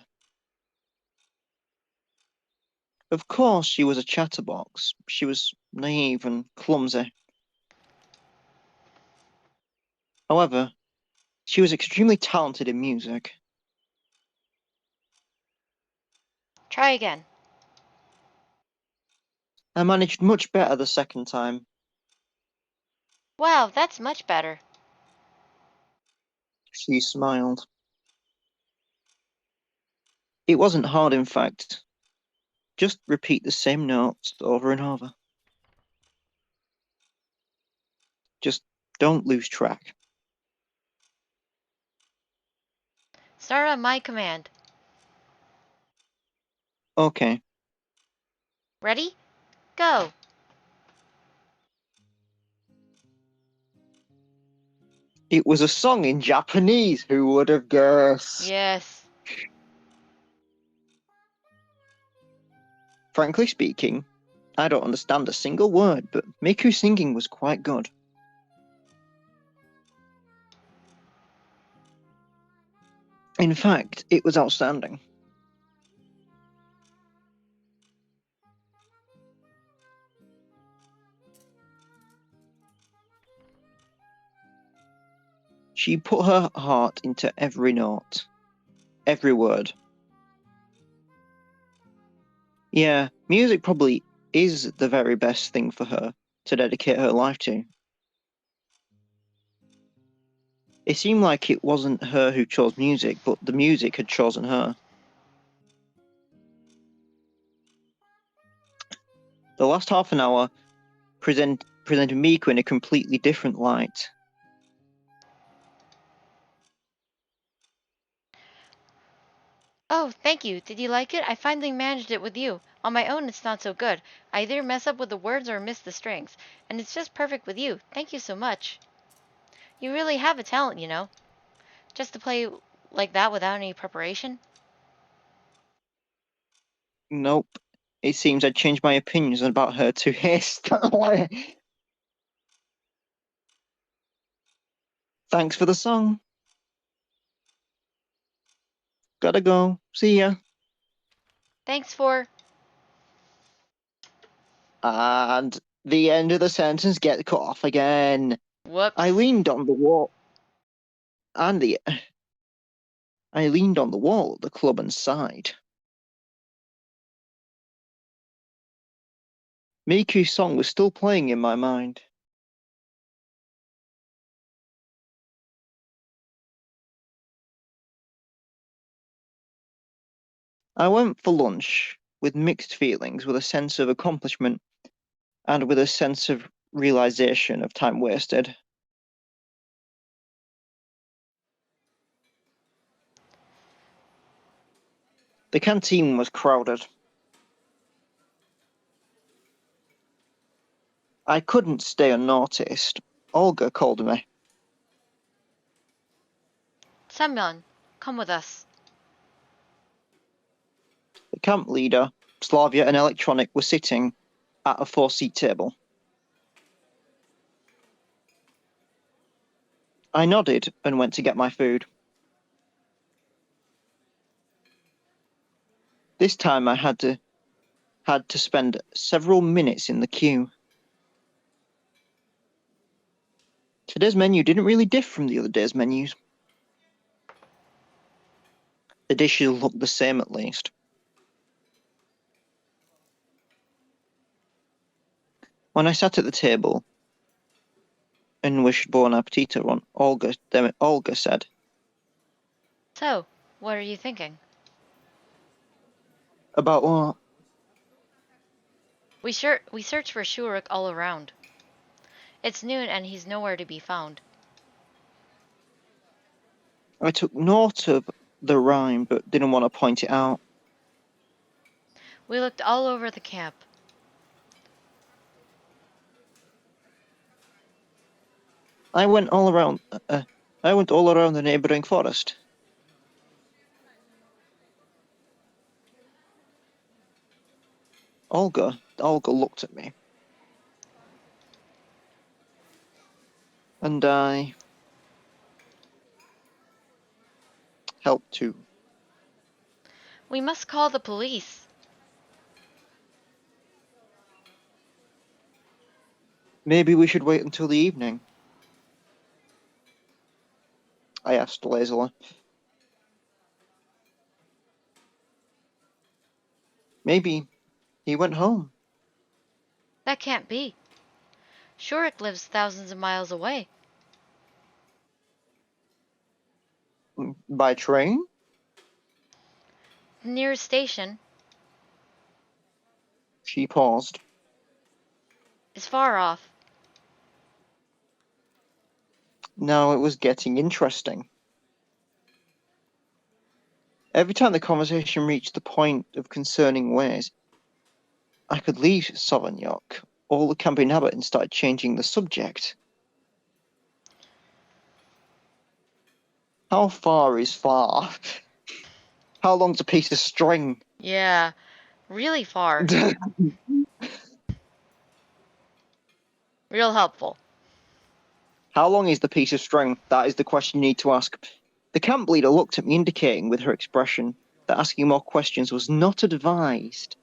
[SPEAKER 1] Of course, she was a chatterbox. She was naive and clumsy. However, she was extremely talented in music.
[SPEAKER 2] Try again.
[SPEAKER 1] I managed much better the second time.
[SPEAKER 2] Wow, that's much better.
[SPEAKER 1] She smiled. It wasn't hard, in fact. Just repeat the same notes over and over. Just don't lose track.
[SPEAKER 2] Start on my command.
[SPEAKER 1] Okay.
[SPEAKER 2] Ready? Go.
[SPEAKER 1] It was a song in Japanese. Who would have guessed?
[SPEAKER 2] Yes.
[SPEAKER 1] Frankly speaking, I don't understand a single word, but Miku's singing was quite good. In fact, it was outstanding. She put her heart into every note, every word. Yeah, music probably is the very best thing for her to dedicate her life to. It seemed like it wasn't her who chose music, but the music had chosen her. The last half an hour presented Miku in a completely different light.
[SPEAKER 2] Oh, thank you. Did you like it? I finally managed it with you. On my own, it's not so good. I either mess up with the words or miss the strings. And it's just perfect with you. Thank you so much. You really have a talent, you know. Just to play like that without any preparation.
[SPEAKER 1] Nope. It seems I changed my opinions about her too hastily. Thanks for the song. Gotta go. See ya.
[SPEAKER 2] Thanks for...
[SPEAKER 1] And the end of the sentence gets cut off again.
[SPEAKER 2] Whoops.
[SPEAKER 1] I leaned on the wall. I leaned on the wall at the club and sighed. Miku's song was still playing in my mind. I went for lunch with mixed feelings, with a sense of accomplishment and with a sense of realization of time wasted. The canteen was crowded. I couldn't stay unnoticed. Olga called me.
[SPEAKER 2] Semyon, come with us.
[SPEAKER 1] The camp leader, Slavia, and Electronic were sitting at a 4-seat table. I nodded and went to get my food. This time I had to spend several minutes in the queue. Today's menu didn't really differ from the other day's menus. The dishes looked the same at least. When I sat at the table and wished bon appetito on Olga said,
[SPEAKER 2] So, what are you thinking?
[SPEAKER 1] "About what?"
[SPEAKER 2] We searched for Shurik all around. It's noon and he's nowhere to be found.
[SPEAKER 1] I took note of the rhyme but didn't want to point it out.
[SPEAKER 2] We looked all over the camp.
[SPEAKER 1] I went all around the neighboring forest. Olga looked at me. And I helped too.
[SPEAKER 2] We must call the police.
[SPEAKER 1] Maybe we should wait until the evening, I asked lazily. Maybe he went home.
[SPEAKER 2] That can't be. Shurik lives thousands of miles away.
[SPEAKER 1] By train?
[SPEAKER 2] The nearest station
[SPEAKER 1] She paused.
[SPEAKER 2] is far off.
[SPEAKER 1] Now it was getting interesting. Every time the conversation reached the point of concerning ways I could leave Sauvignok, all the camp inhabitants started changing the subject. How far is far? How long's a piece of string?
[SPEAKER 2] Yeah, really far. Real helpful.
[SPEAKER 1] How long is the piece of string? That is the question you need to ask. The camp leader looked at me, indicating with her expression that asking more questions was not advised.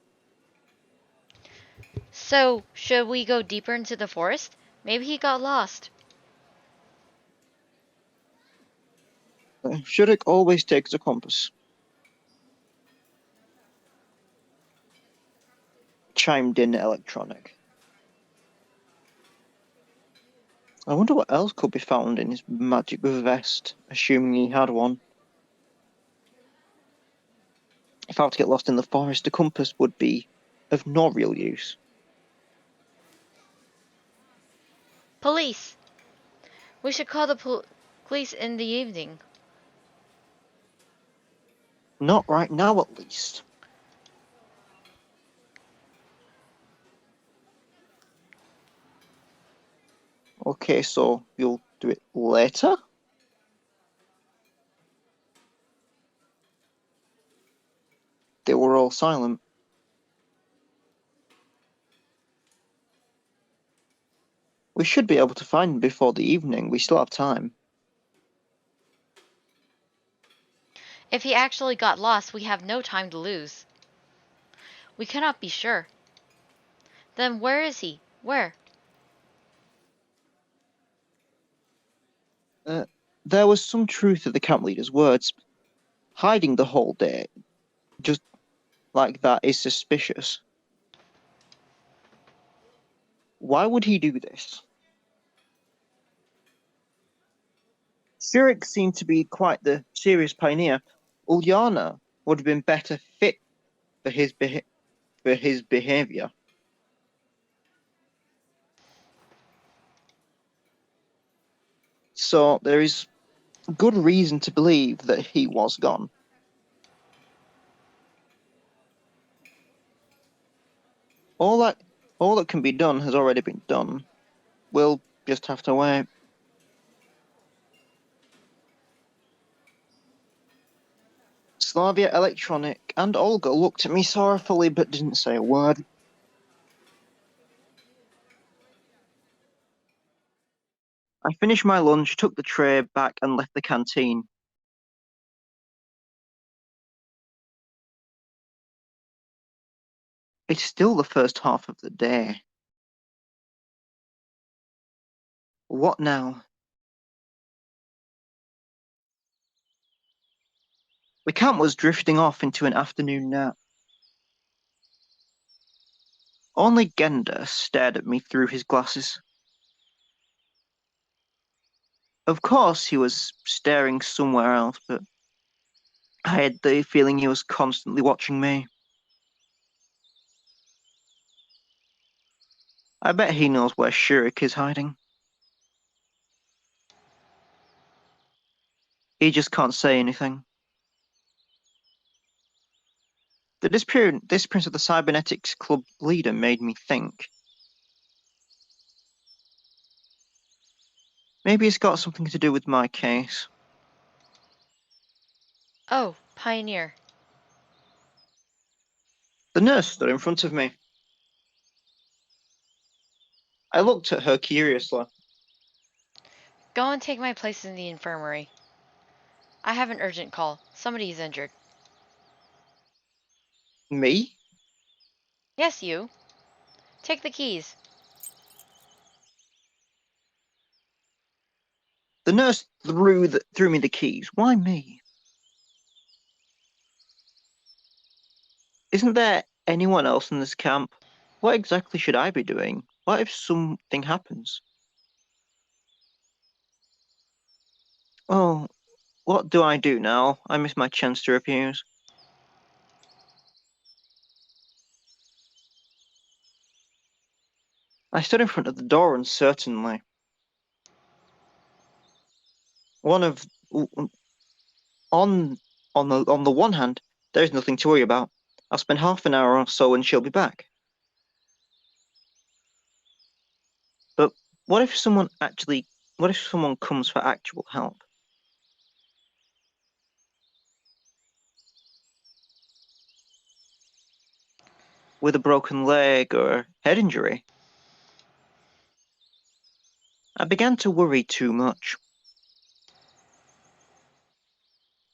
[SPEAKER 2] So, should we go deeper into the forest? Maybe he got lost.
[SPEAKER 1] Shurik always takes a compass. Chimed in Electronic. I wonder what else could be found in his magic vest, assuming he had one. If I were to get lost in the forest, a compass would be of no real use.
[SPEAKER 2] Police! We should call the police in the evening.
[SPEAKER 1] Not right now, at least. Okay, so you'll do it later? They were all silent. We should be able to find him before the evening. We still have time.
[SPEAKER 2] If he actually got lost, we have no time to lose. We cannot be sure. Then where is he? Where?
[SPEAKER 1] There was some truth to the camp leader's words. Hiding the whole day, just like that, is suspicious. Why would he do this? Shurik seemed to be quite the serious pioneer. Ulyana would have been better fit for his behavior. So there is good reason to believe that he was gone. All that can be done has already been done. We'll just have to wait. Slavia Electronic and Olga looked at me sorrowfully but didn't say a word. I finished my lunch, took the tray back and left the canteen. It's still the first half of the day. What now? The camp was drifting off into an afternoon nap. Only Genda stared at me through his glasses. Of course he was staring somewhere else, but I had the feeling he was constantly watching me. I bet he knows where Shurik is hiding. He just can't say anything. The disappearance of the Cybernetics Club leader made me think. Maybe it's got something to do with my case.
[SPEAKER 2] Oh, Pioneer.
[SPEAKER 1] The nurse stood in front of me. I looked at her curiously.
[SPEAKER 2] Go and take my place in the infirmary. I have an urgent call. Somebody is injured.
[SPEAKER 1] Me?
[SPEAKER 2] Yes, you. Take the keys.
[SPEAKER 1] The nurse threw me the keys. Why me? Isn't there anyone else in this camp? What exactly should I be doing? What if something happens? Oh, what do I do now? I miss my chance to refuse. I stood in front of the door uncertainly. One of on on the one hand, there's nothing to worry about. I'll spend half an hour or so and she'll be back. But what if someone comes for actual help? With a broken leg or head injury? I began to worry too much.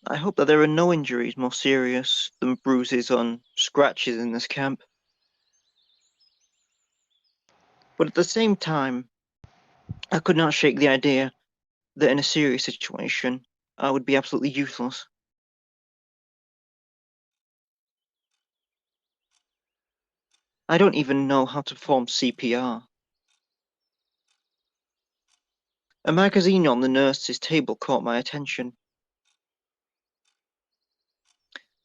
[SPEAKER 1] I hope that there are no injuries more serious than bruises and scratches in this camp. But at the same time, I could not shake the idea that in a serious situation, I would be absolutely useless. I don't even know how to perform CPR. A magazine on the nurse's table caught my attention.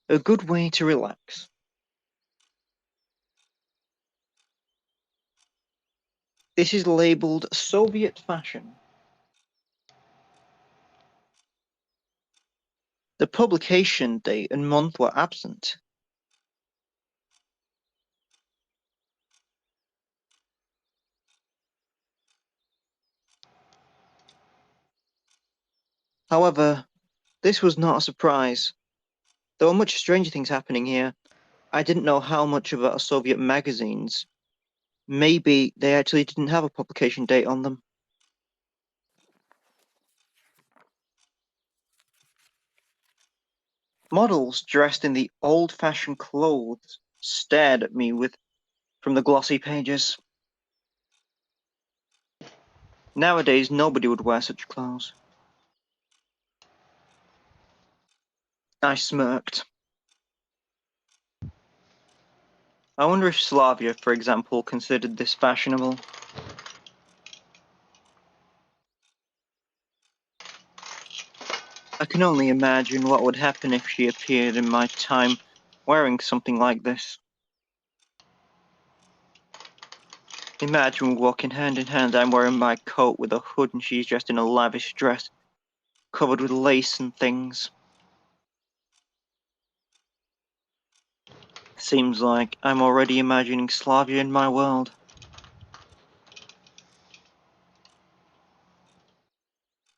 [SPEAKER 1] A good way to relax. This is labeled Soviet fashion. The publication date and month were absent. However, this was not a surprise. There were much stranger things happening here. I didn't know how much about Soviet magazines. Maybe they actually didn't have a publication date on them. Models dressed in the old-fashioned clothes stared at me from the glossy pages. Nowadays, nobody would wear such clothes. I smirked. I wonder if Slavia, for example, considered this fashionable. I can only imagine what would happen if she appeared in my time wearing something like this. Imagine walking hand in hand. I'm wearing my coat with a hood and she's dressed in a lavish dress, covered with lace and things. Seems like I'm already imagining Slavia in my world.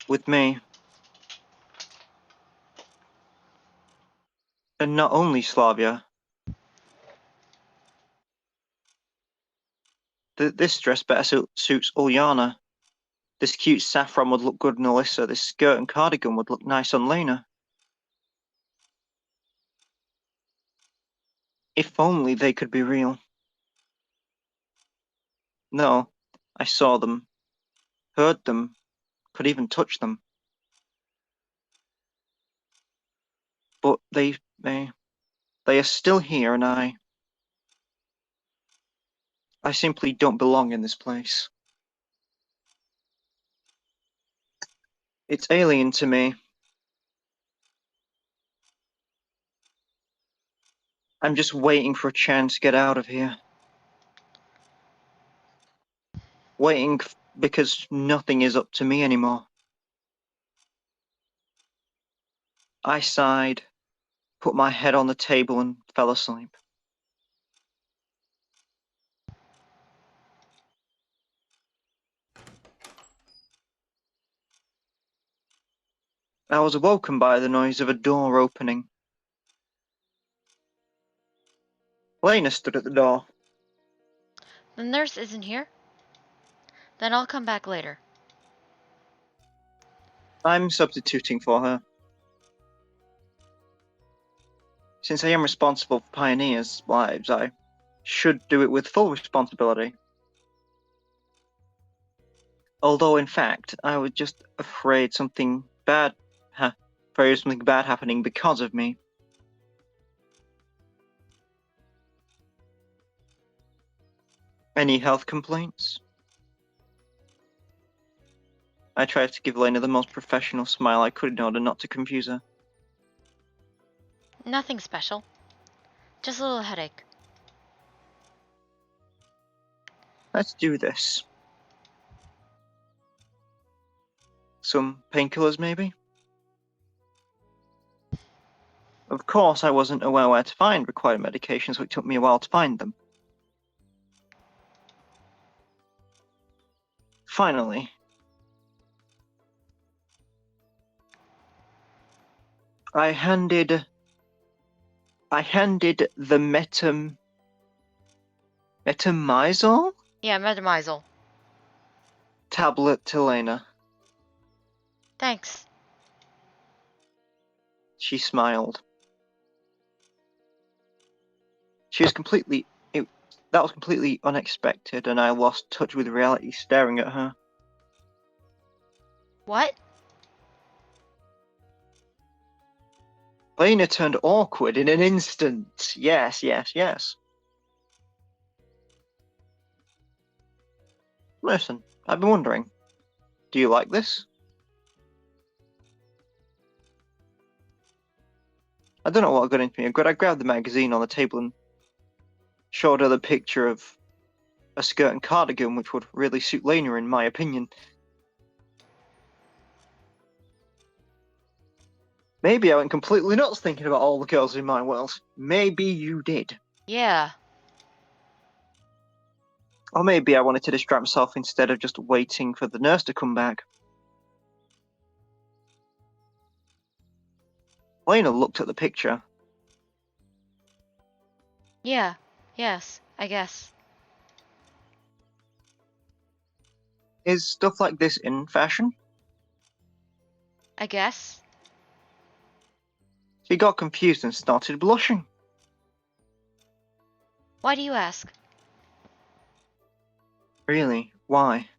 [SPEAKER 1] With me. And not only Slavia. This dress better suits Ulyana. This cute saffron would look good on Alyssa. This skirt and cardigan would look nice on Lena. If only they could be real. No, I saw them, heard them, could even touch them. But they are still here, and I simply don't belong in this place. It's alien to me. I'm just waiting for a chance to get out of here. Waiting because nothing is up to me anymore. I sighed, put my head on the table and fell asleep. I was awoken by the noise of a door opening. Lena stood at the door.
[SPEAKER 2] The nurse isn't here? Then I'll come back later.
[SPEAKER 1] I'm substituting for her. Since I am responsible for pioneers' lives, I should do it with full responsibility. Although, in fact, I was just afraid something bad happening because of me. Any health complaints? I tried to give Lena the most professional smile I could in order not to confuse her.
[SPEAKER 2] Nothing special. Just a little headache.
[SPEAKER 1] Let's do this. Some painkillers, maybe? Of course, I wasn't aware where to find required medications, so it took me a while to find them. Finally. I handed the metamizole
[SPEAKER 2] Yeah, Metamizole.
[SPEAKER 1] tablet to Lena.
[SPEAKER 2] Thanks.
[SPEAKER 1] She smiled. That was completely unexpected, and I lost touch with reality staring at her.
[SPEAKER 2] What?
[SPEAKER 1] Lena turned awkward in an instant. Yes, yes, yes. Listen, I've been wondering. Do you like this? I don't know what got into me. I grabbed the magazine on the table and showed her the picture of a skirt and cardigan, which would really suit Lena, in my opinion. Maybe I went completely nuts thinking about all the girls in my world. Maybe you did.
[SPEAKER 2] Yeah.
[SPEAKER 1] Or maybe I wanted to distract myself instead of just waiting for the nurse to come back. Lena looked at the picture.
[SPEAKER 2] Yeah. Yes, I guess.
[SPEAKER 1] Is stuff like this in fashion?
[SPEAKER 2] I guess.
[SPEAKER 1] She got confused and started blushing.
[SPEAKER 2] Why do you ask?
[SPEAKER 1] Really? Why?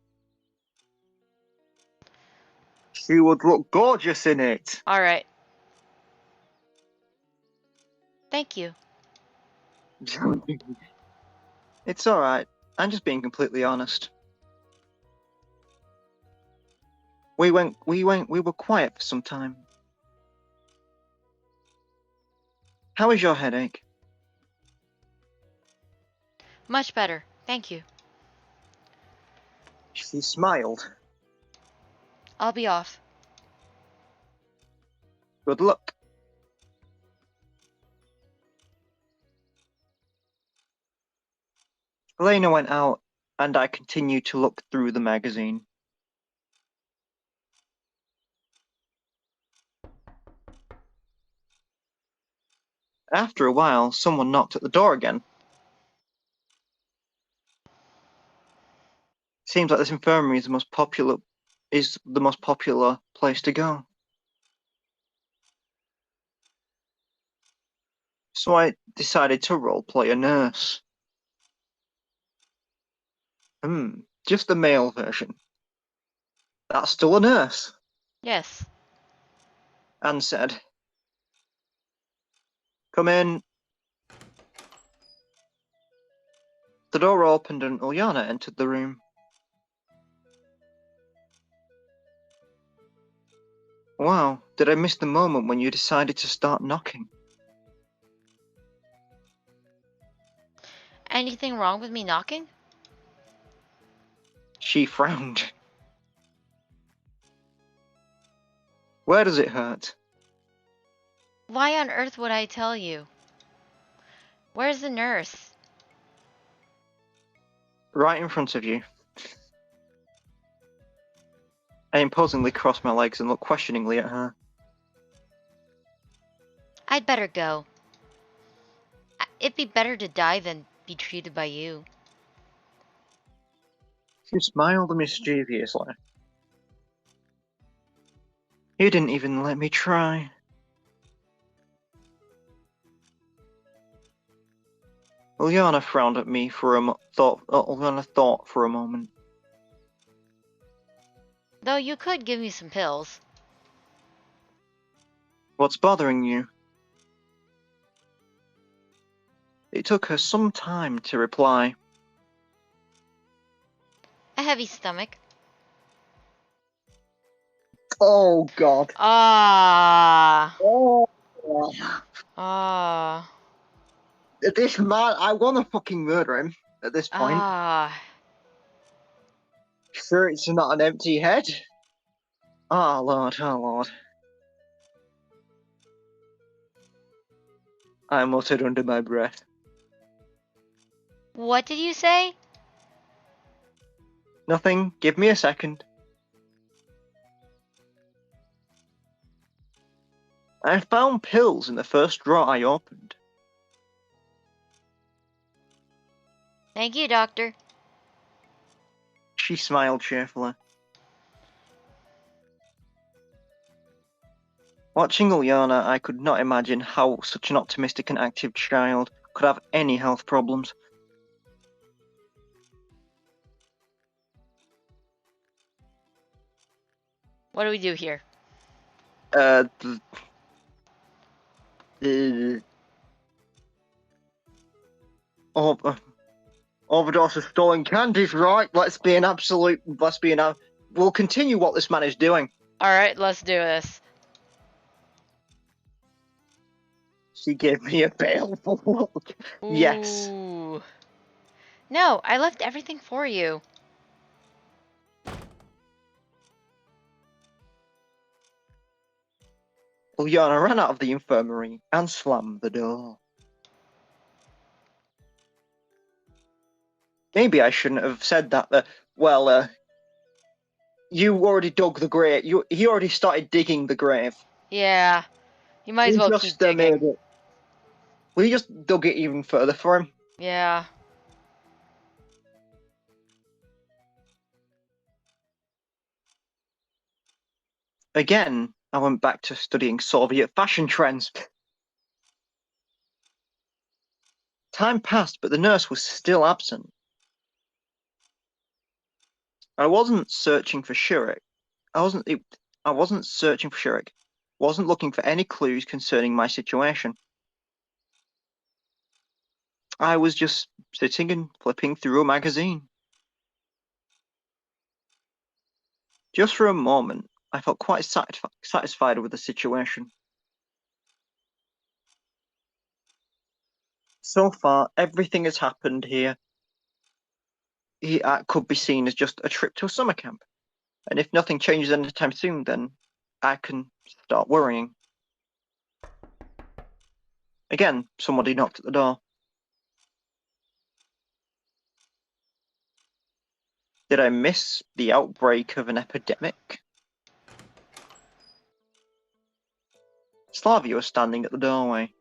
[SPEAKER 1] She would look gorgeous in it.
[SPEAKER 2] Alright. Thank you.
[SPEAKER 1] It's alright. I'm just being completely honest. We were quiet for some time. How is your headache?
[SPEAKER 2] Much better. Thank you.
[SPEAKER 1] She smiled.
[SPEAKER 2] I'll be off.
[SPEAKER 1] Good luck. Elena went out, and I continued to look through the magazine. After a while, someone knocked at the door again. Seems like this infirmary is the most popular place to go. So I decided to roleplay a nurse. Just the male version. That's still a nurse.
[SPEAKER 2] Yes.
[SPEAKER 1] Anne said. Come in. The door opened and Ulyana entered the room. Wow, did I miss the moment when you decided to start knocking?
[SPEAKER 2] Anything wrong with me knocking?
[SPEAKER 1] She frowned. Where does it hurt?
[SPEAKER 2] Why on earth would I tell you? Where's the nurse?
[SPEAKER 1] Right in front of you. I imposingly crossed my legs and looked questioningly at her.
[SPEAKER 2] I'd better go. It'd be better to die than be treated by you.
[SPEAKER 1] She smiled mischievously. You didn't even let me try. Ulyana frowned at me for Ulyana thought for a moment.
[SPEAKER 2] Though you could give me some pills.
[SPEAKER 1] What's bothering you? It took her some time to reply.
[SPEAKER 2] A heavy stomach.
[SPEAKER 1] Oh, God.
[SPEAKER 2] Ah.
[SPEAKER 1] Oh.
[SPEAKER 2] Ah.
[SPEAKER 1] This man, I want to fucking murder him at this point.
[SPEAKER 2] Ah.
[SPEAKER 1] Sure, it's not an empty head. Oh, Lord, oh, Lord. I muttered under my breath.
[SPEAKER 2] What did you say?
[SPEAKER 1] Nothing. Give me a second. I found pills in the first drawer I opened.
[SPEAKER 2] Thank you, doctor.
[SPEAKER 1] She smiled cheerfully. Watching Ulyana, I could not imagine how such an optimistic and active child could have any health problems.
[SPEAKER 2] What do we do here?
[SPEAKER 1] Overdose of stolen candies, right? We'll continue what this man is doing.
[SPEAKER 2] Alright, let's do this.
[SPEAKER 1] She gave me a baleful look. Yes.
[SPEAKER 2] Ooh. No, I left everything for you.
[SPEAKER 1] Uliana ran out of the infirmary and slammed the door. Maybe I shouldn't have said that. You already dug the grave. He already started digging the grave.
[SPEAKER 2] Yeah, you might as well keep digging.
[SPEAKER 1] We just dug it even further for him.
[SPEAKER 2] Yeah.
[SPEAKER 1] Again, I went back to studying Soviet fashion trends. Time passed, but the nurse was still absent. I wasn't searching for Shurik. I wasn't searching for Shurik. Wasn't looking for any clues concerning my situation. I was just sitting and flipping through a magazine. Just for a moment, I felt quite satisfied with the situation. So far, everything has happened here. Could be seen as just a trip to a summer camp. And if nothing changes anytime soon, then I can start worrying. Again, somebody knocked at the door. Did I miss the outbreak of an epidemic? Slavia was standing at the doorway.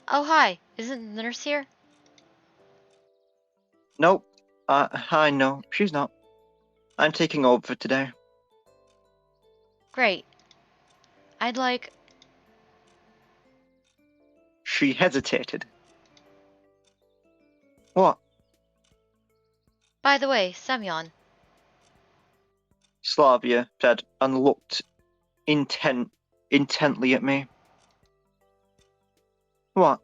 [SPEAKER 2] Oh, hi. Isn't the nurse here?
[SPEAKER 1] Nope. Hi, no, she's not. I'm taking over for today.
[SPEAKER 2] Great. I'd like...
[SPEAKER 1] She hesitated. What?
[SPEAKER 2] By the way, Semyon.
[SPEAKER 1] Slavia said and looked intently at me. What?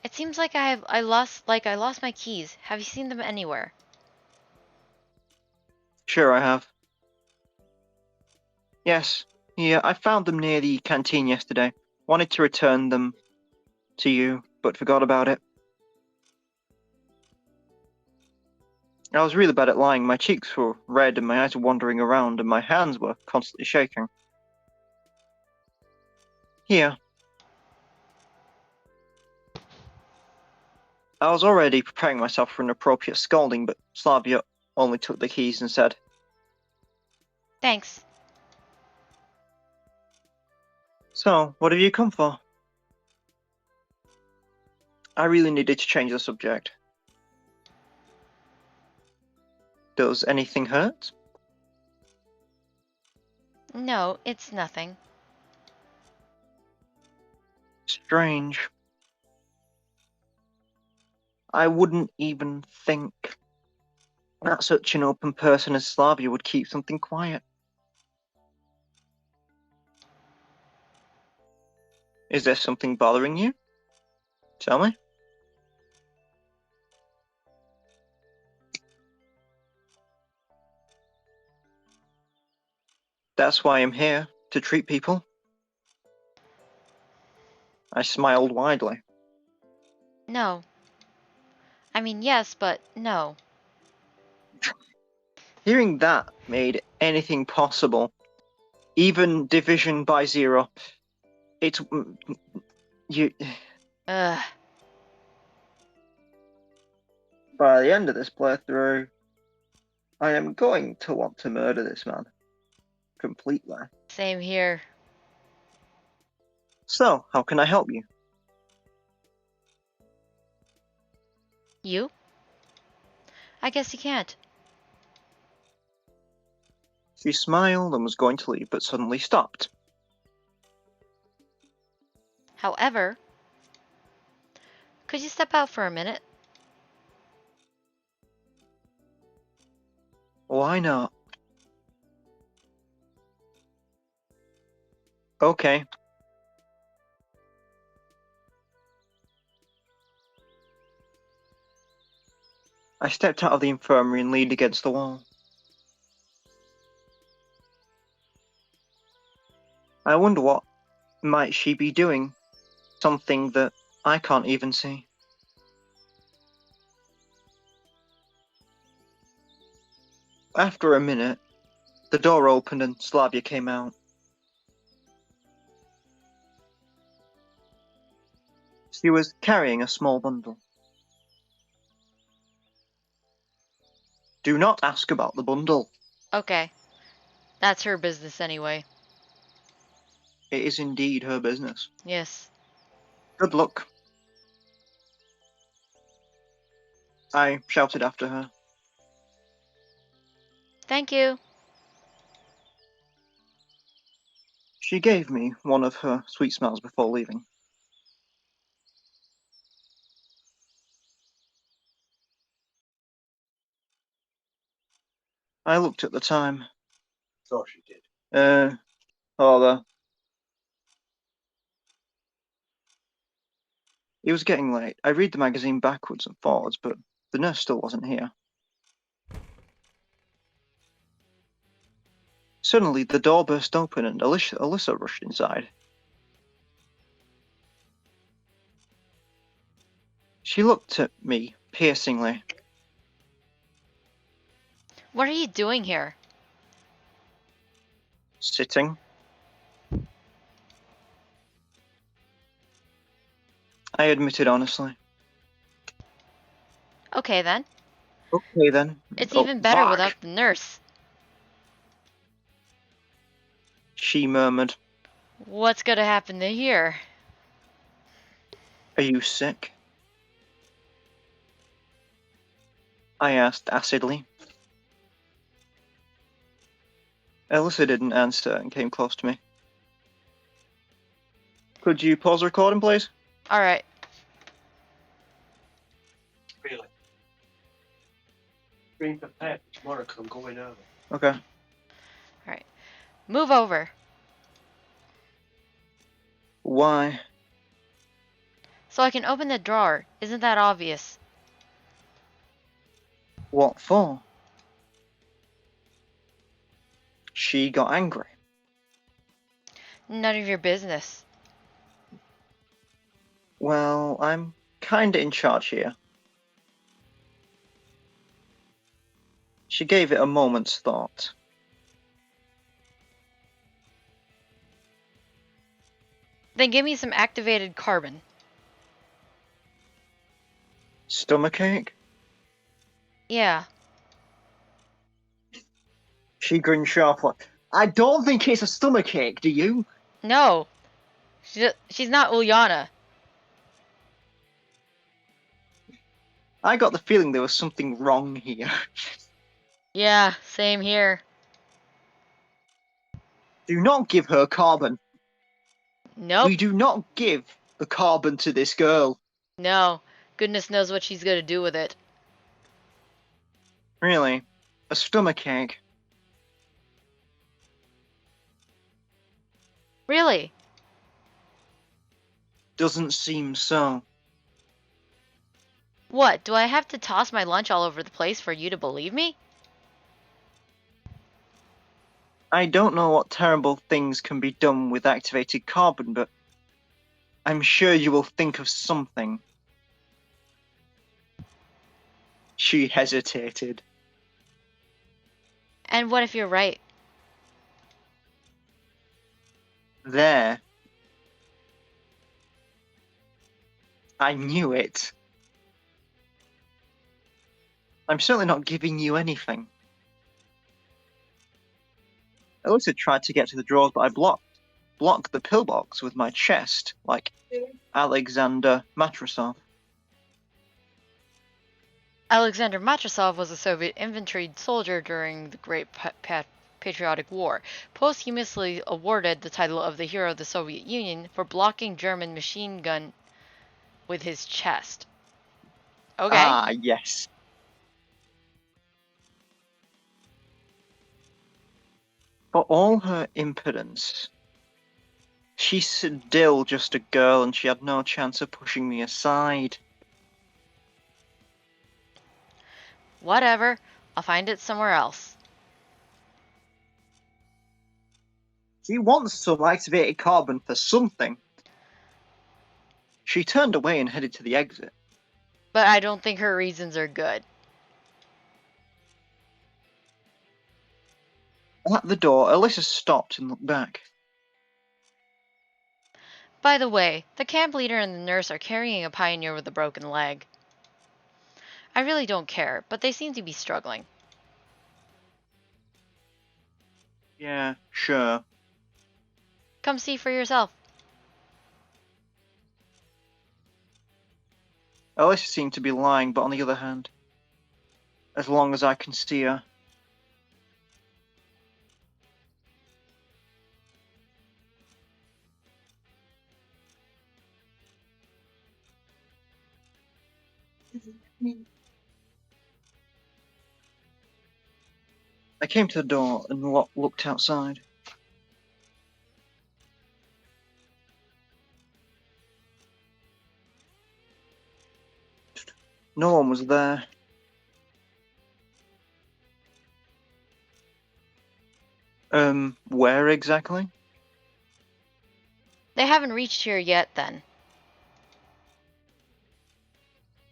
[SPEAKER 2] It seems like I lost my keys. Have you seen them anywhere?
[SPEAKER 1] Sure I have. Yes. Yeah, I found them near the canteen yesterday. Wanted to return them to you, but forgot about it. I was really bad at lying. My cheeks were red and my eyes were wandering around and my hands were constantly shaking. Here. I was already preparing myself for an appropriate scolding, but Slavia only took the keys and said,
[SPEAKER 2] Thanks.
[SPEAKER 1] So, what have you come for? I really needed to change the subject. Does anything hurt?
[SPEAKER 2] No, it's nothing.
[SPEAKER 1] Strange. I wouldn't even think that such an open person as Slavia would keep something quiet. Is there something bothering you? Tell me. That's why I'm here, to treat people. I smiled widely.
[SPEAKER 2] No. I mean, yes, but no.
[SPEAKER 1] Hearing that made anything possible. Even division by 0. It's... you...
[SPEAKER 2] Ugh.
[SPEAKER 1] By the end of this playthrough, I am going to want to murder this man. Completely.
[SPEAKER 2] Same here.
[SPEAKER 1] So, how can I help you?
[SPEAKER 2] You? I guess you can't.
[SPEAKER 1] She smiled and was going to leave, but suddenly stopped.
[SPEAKER 2] However, could you step out for a minute?
[SPEAKER 1] Why not? Okay. I stepped out of the infirmary and leaned against the wall. I wonder what might she be doing? Something that I can't even see. After a minute, the door opened and Slavia came out. She was carrying a small bundle. Do not ask about the bundle.
[SPEAKER 2] Okay. That's her business anyway.
[SPEAKER 1] It is indeed her business.
[SPEAKER 2] Yes.
[SPEAKER 1] Good luck. I shouted after her.
[SPEAKER 2] Thank you.
[SPEAKER 1] She gave me one of her sweet smiles before leaving. I looked at the time.
[SPEAKER 3] So she did.
[SPEAKER 1] Father. It was getting late. I read the magazine backwards and forwards, but the nurse still wasn't here. Suddenly, the door burst open and Alyssa rushed inside. She looked at me piercingly.
[SPEAKER 2] What are you doing here?
[SPEAKER 1] Sitting. I admitted honestly.
[SPEAKER 2] Okay then.
[SPEAKER 1] Okay then.
[SPEAKER 2] It's
[SPEAKER 1] Oh,
[SPEAKER 2] even better
[SPEAKER 1] fuck,
[SPEAKER 2] without the nurse.
[SPEAKER 1] she murmured.
[SPEAKER 2] What's gonna happen to here?
[SPEAKER 1] Are you sick? I asked acidly. Alyssa didn't answer and came close to me. Could you pause the recording, please?
[SPEAKER 2] Alright.
[SPEAKER 3] Really. Being prepared for tomorrow because I'm going over.
[SPEAKER 1] Okay.
[SPEAKER 2] Move over.
[SPEAKER 1] Why?
[SPEAKER 2] So I can open the drawer. Isn't that obvious?
[SPEAKER 1] What for? She got angry.
[SPEAKER 2] None of your business.
[SPEAKER 1] Well, I'm kinda in charge here. She gave it a moment's thought.
[SPEAKER 2] Then give me some activated carbon.
[SPEAKER 1] Stomachache?
[SPEAKER 2] Yeah.
[SPEAKER 1] She grinned sharply. I don't think it's a stomachache, do you?
[SPEAKER 2] No. She's not Ulyana.
[SPEAKER 1] I got the feeling there was something wrong here.
[SPEAKER 2] Yeah, same here.
[SPEAKER 1] Do not give her carbon.
[SPEAKER 2] Nope.
[SPEAKER 1] We do not give the carbon to this girl.
[SPEAKER 2] No. Goodness knows what she's gonna do with it.
[SPEAKER 1] Really? A stomachache?
[SPEAKER 2] Really?
[SPEAKER 1] Doesn't seem so.
[SPEAKER 2] What, do I have to toss my lunch all over the place for you to believe me?
[SPEAKER 1] I don't know what terrible things can be done with activated carbon, but I'm sure you will think of something. She hesitated.
[SPEAKER 2] And what if you're right?
[SPEAKER 1] There. I knew it. I'm certainly not giving you anything. Alyssa tried to get to the drawers, but I blocked the pillbox with my chest, like Alexander Matrosov.
[SPEAKER 2] Alexander Matrosov was a Soviet infantry soldier during the Great Patriotic War, posthumously awarded the title of the Hero of the Soviet Union for blocking German machine gun with his chest. Okay.
[SPEAKER 1] Ah, yes. For all her impudence, she's still just a girl and she had no chance of pushing me aside.
[SPEAKER 2] Whatever. I'll find it somewhere else.
[SPEAKER 1] She wants some activated carbon for something. She turned away and headed to the exit.
[SPEAKER 2] But I don't think her reasons are good.
[SPEAKER 1] At the door, Alyssa stopped and looked back.
[SPEAKER 2] By the way, the camp leader and the nurse are carrying a pioneer with a broken leg. I really don't care, but they seem to be struggling.
[SPEAKER 1] Yeah, sure.
[SPEAKER 2] Come see for yourself.
[SPEAKER 1] Alyssa seemed to be lying, but on the other hand, as long as I can see her. I came to the door and looked outside. No one was there. Where exactly?
[SPEAKER 2] They haven't reached here yet, then.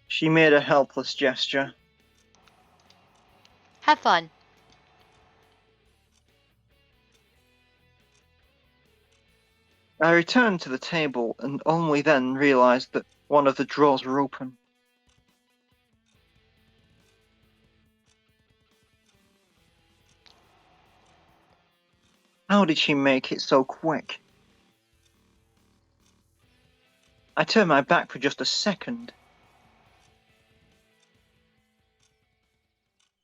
[SPEAKER 1] She made a helpless gesture.
[SPEAKER 2] Have fun.
[SPEAKER 1] I returned to the table and only then realized that one of the drawers were open. How did she make it so quick? I turned my back for just a second.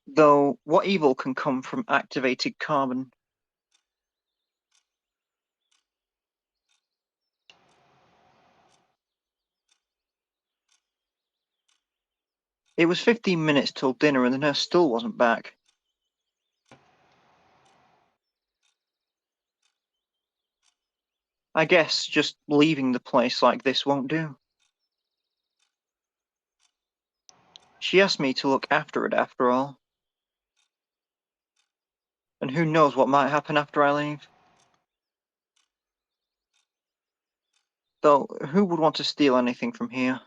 [SPEAKER 1] Though, what evil can come from activated carbon? It was 15 minutes till dinner and the nurse still wasn't back. I guess just leaving the place like this won't do. She asked me to look after it after all. And who knows what might happen after I leave? Though, who would want to steal anything from here?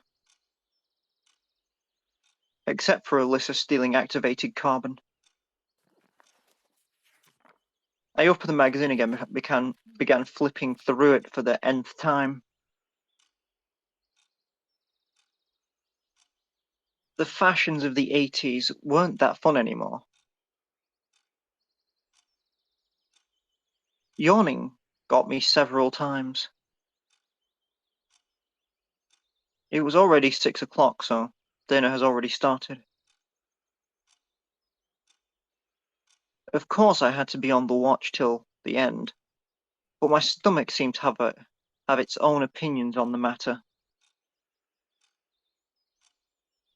[SPEAKER 1] Except for Alyssa stealing activated carbon. I opened the magazine again and began flipping through it for the nth time. The fashions of the 80s weren't that fun anymore. Yawning got me several times. It was already 6 o'clock, so dinner has already started. Of course I had to be on the watch till the end, but my stomach seemed to have its own opinions on the matter.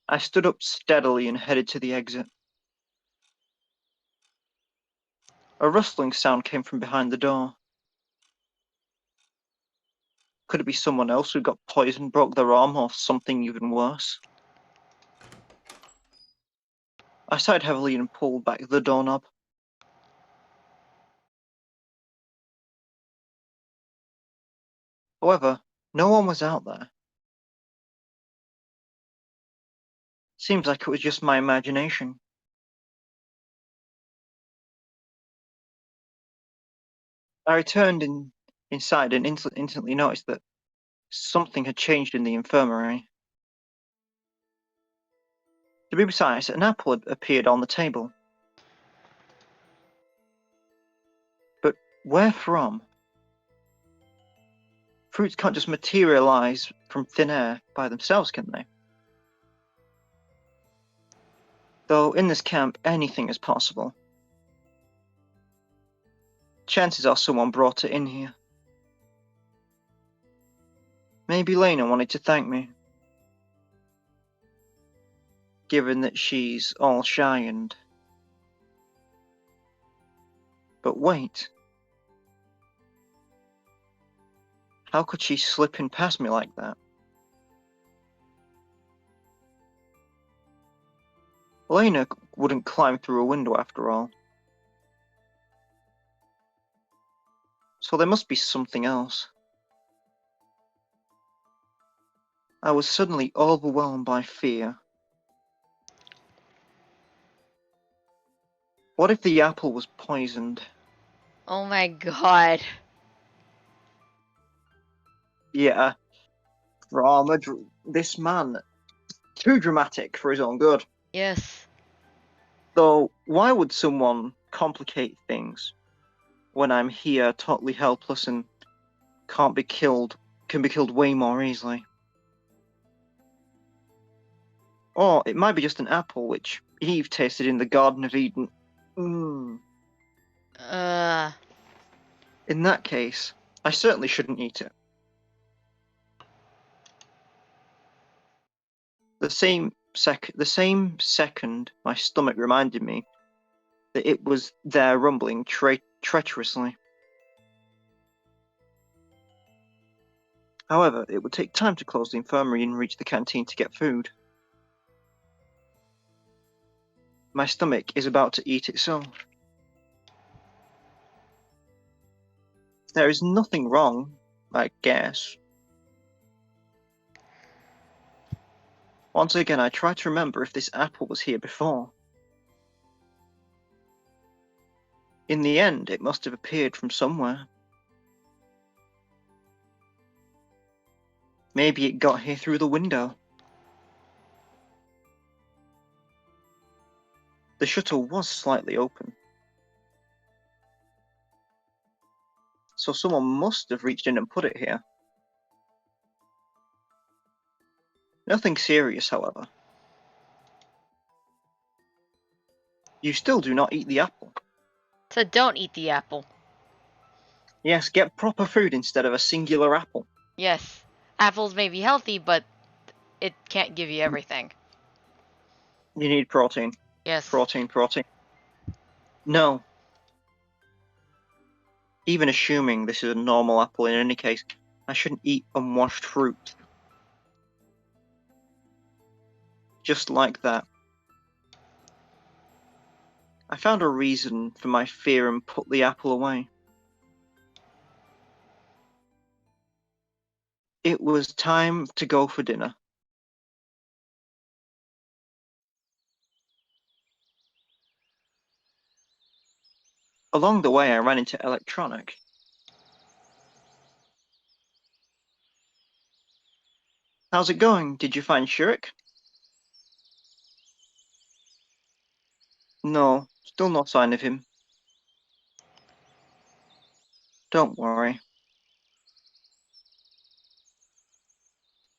[SPEAKER 1] I stood up steadily and headed to the exit. A rustling sound came from behind the door. Could it be someone else who got poisoned, broke their arm, or something even worse? I sighed heavily and pulled back the doorknob. However, no one was out there. Seems like it was just my imagination. I returned inside and instantly noticed that something had changed in the infirmary. To be precise, an apple had appeared on the table. But where from? Fruits can't just materialize from thin air by themselves, can they? Though in this camp, anything is possible. Chances are someone brought it in here. Maybe Lena wanted to thank me. Given that she's all shy and... But wait. How could she slip in past me like that? Lena wouldn't climb through a window after all. So there must be something else. I was suddenly overwhelmed by fear. What if the apple was poisoned?
[SPEAKER 2] Oh my god.
[SPEAKER 1] Yeah, this man, too dramatic for his own good.
[SPEAKER 2] Yes.
[SPEAKER 1] Though, why would someone complicate things when I'm here totally helpless and can be killed way more easily? Or it might be just an apple which Eve tasted in the Garden of Eden. In that case, I certainly shouldn't eat it. The same second my stomach reminded me that it was there rumbling treacherously. However, it would take time to close the infirmary and reach the canteen to get food. My stomach is about to eat itself. There is nothing wrong, I guess. Once again, I try to remember if this apple was here before. In the end, it must have appeared from somewhere. Maybe it got here through the window. The shutter was slightly open. So someone must have reached in and put it here. Nothing serious, however. You still do not eat the apple.
[SPEAKER 2] So don't eat the apple.
[SPEAKER 1] Yes, get proper food instead of a singular apple.
[SPEAKER 2] Yes. Apples may be healthy, but it can't give you everything.
[SPEAKER 1] You need protein.
[SPEAKER 2] Yes.
[SPEAKER 1] Protein. No. Even assuming this is a normal apple in any case, I shouldn't eat unwashed fruit. Just like that. I found a reason for my fear and put the apple away. It was time to go for dinner. Along the way, I ran into Electronic. How's it going? Did you find Shurik? No, still no sign of him. Don't worry.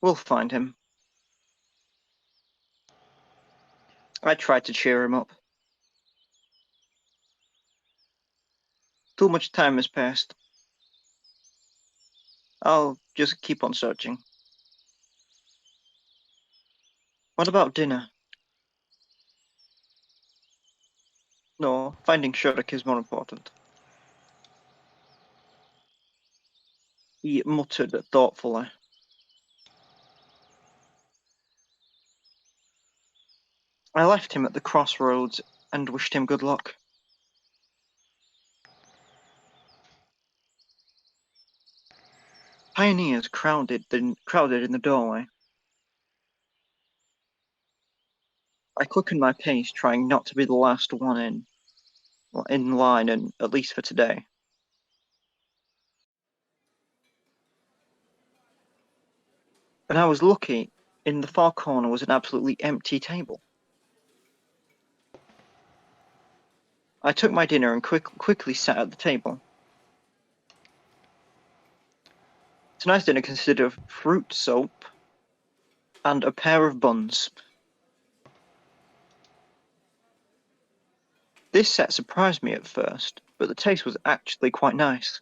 [SPEAKER 1] We'll find him. I tried to cheer him up. Too much time has passed. I'll just keep on searching. What about dinner? No, finding Shurik is more important. He muttered thoughtfully. I left him at the crossroads and wished him good luck. Pioneers crowded in the doorway. I quickened my pace, trying not to be the last one in line, and at least for today. And I was lucky. In the far corner was an absolutely empty table. I took my dinner and quickly sat at the table. Tonight's dinner consisted of fruit soap and a pair of buns. This set surprised me at first, but the taste was actually quite nice.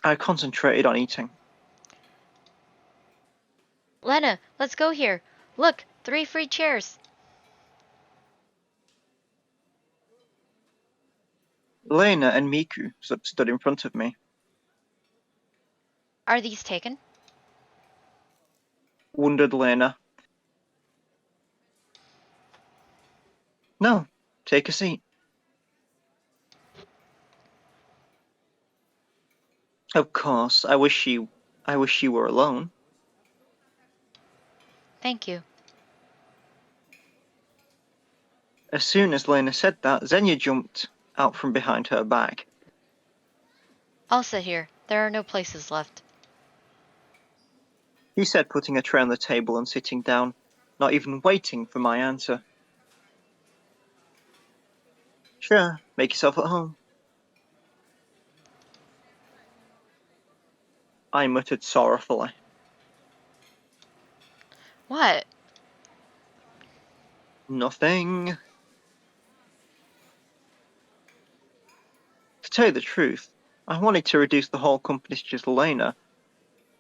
[SPEAKER 1] I concentrated on eating.
[SPEAKER 2] Lena, let's go here. Look, 3 free chairs.
[SPEAKER 1] Lena and Miku stood in front of me.
[SPEAKER 2] Are these taken?
[SPEAKER 1] Wondered Lena. No, take a seat. Of course, I wish you were alone.
[SPEAKER 2] Thank you.
[SPEAKER 1] As soon as Lena said that, Xenia jumped out from behind her back.
[SPEAKER 2] I'll sit here. There are no places left.
[SPEAKER 1] He said, putting a tray on the table and sitting down, not even waiting for my answer. Sure, make yourself at home. I muttered sorrowfully.
[SPEAKER 2] What?
[SPEAKER 1] Nothing. To tell you the truth, I wanted to reduce the whole company to just Lena,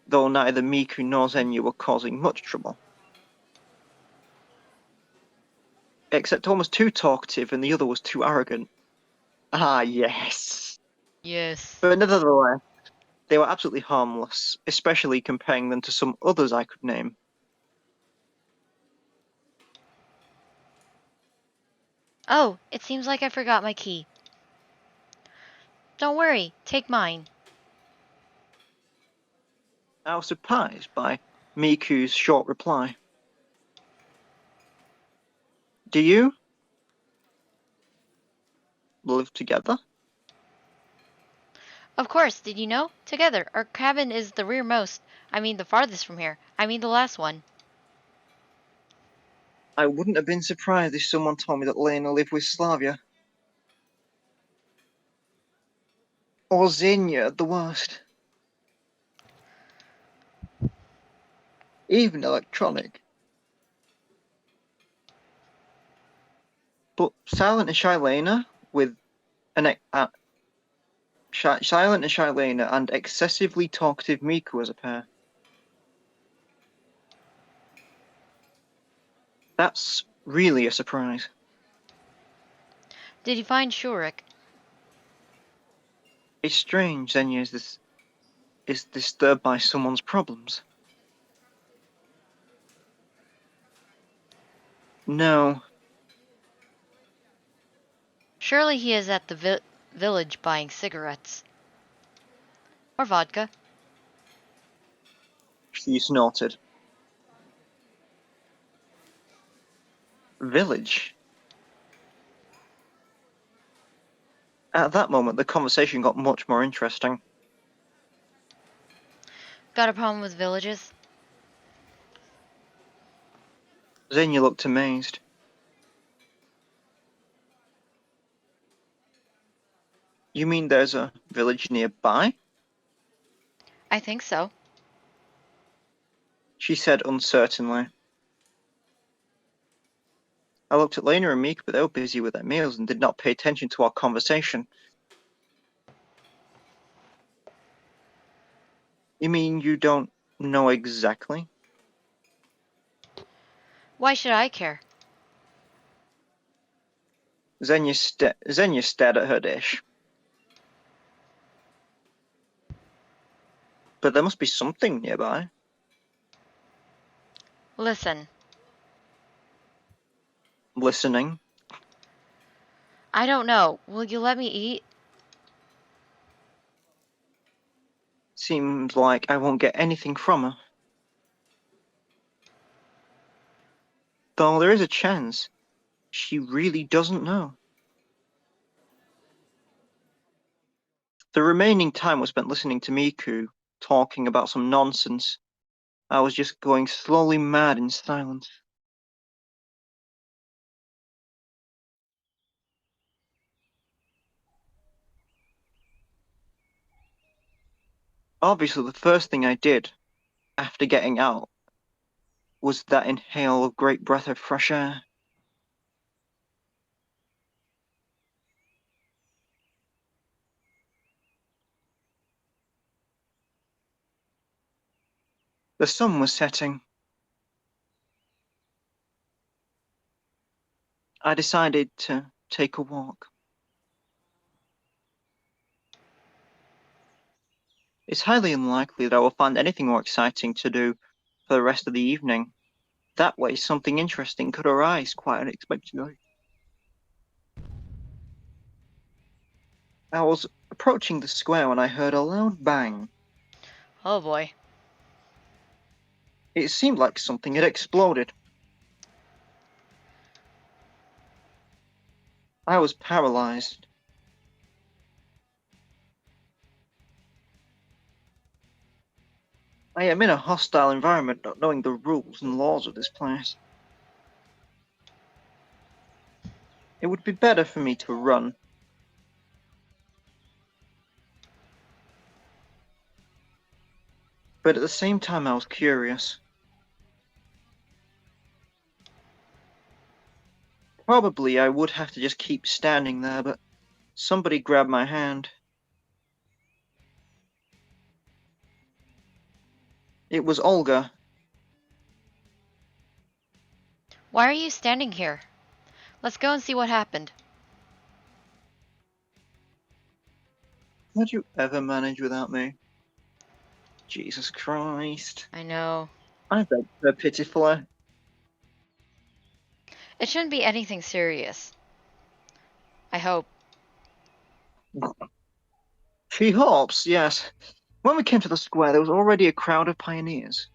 [SPEAKER 1] though neither Miku nor Xenia were causing much trouble. Except one was too talkative and the other was too arrogant. Ah, yes.
[SPEAKER 2] Yes.
[SPEAKER 1] But nevertheless, they were absolutely harmless, especially comparing them to some others I could name.
[SPEAKER 2] Oh, it seems like I forgot my key. Don't worry, take mine.
[SPEAKER 1] I was surprised by Miku's short reply. Do you live together?
[SPEAKER 2] Of course, did you know? Together. Our cabin is the rearmost. I mean the farthest from here. I mean the last one.
[SPEAKER 1] I wouldn't have been surprised if someone told me that Lena lived with Slavia. Or Xenia at the worst. Even electronic. But Silent and Shylena with Silent and Shylena and excessively talkative Miku as a pair. That's really a surprise.
[SPEAKER 2] Did you find Shurik?
[SPEAKER 1] It's strange Xenia is disturbed by someone's problems. No.
[SPEAKER 2] Surely he is at the village buying cigarettes. Or vodka.
[SPEAKER 1] She snorted. Village? At that moment, the conversation got much more interesting.
[SPEAKER 2] Got a problem with villages?
[SPEAKER 1] Xenia looked amazed. You mean there's a village nearby?
[SPEAKER 2] I think so.
[SPEAKER 1] She said uncertainly. I looked at Lena and Miku, but they were busy with their meals and did not pay attention to our conversation. You mean you don't know exactly?
[SPEAKER 2] Why should I care?
[SPEAKER 1] Xenia stared at her dish. But there must be something nearby.
[SPEAKER 2] Listen,
[SPEAKER 1] Listening.
[SPEAKER 2] I don't know. Will you let me eat?
[SPEAKER 1] Seems like I won't get anything from her. Though there is a chance she really doesn't know. The remaining time was spent listening to Miku talking about some nonsense. I was just going slowly mad in silence. Obviously, the first thing I did after getting out was that inhale of great breath of fresh air. The sun was setting. I decided to take a walk. It's highly unlikely that I will find anything more exciting to do for the rest of the evening. That way, something interesting could arise quite unexpectedly. I was approaching the square when I heard a loud bang.
[SPEAKER 2] Oh boy.
[SPEAKER 1] It seemed like something had exploded. I was paralyzed. I am in a hostile environment, not knowing the rules and laws of this place. It would be better for me to run. But at the same time, I was curious. Probably I would have to just keep standing there, but somebody grabbed my hand. It was Olga.
[SPEAKER 2] Why are you standing here? Let's go and see what happened.
[SPEAKER 1] How'd you ever manage without me? Jesus Christ.
[SPEAKER 2] I know.
[SPEAKER 1] I begged her pitifully.
[SPEAKER 2] It shouldn't be anything serious. I hope.
[SPEAKER 1] She hopes, yes. When we came to the square, there was already a crowd of pioneers.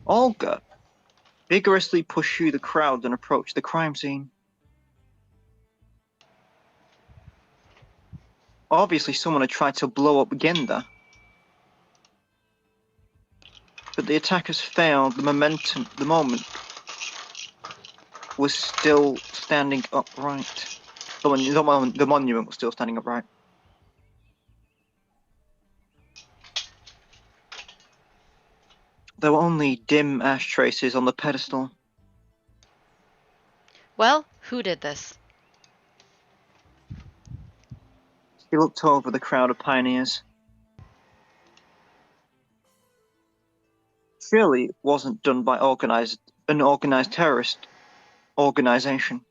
[SPEAKER 1] Olga vigorously pushed through the crowd and approached the crime scene. Obviously, someone had tried to blow up Genda. But the attackers failed. The moment was still standing upright. The monument was still standing upright. There were only dim ash traces on the pedestal.
[SPEAKER 2] Well, who did this?
[SPEAKER 1] He looked over the crowd of pioneers. Surely it wasn't done by an organized terrorist organization.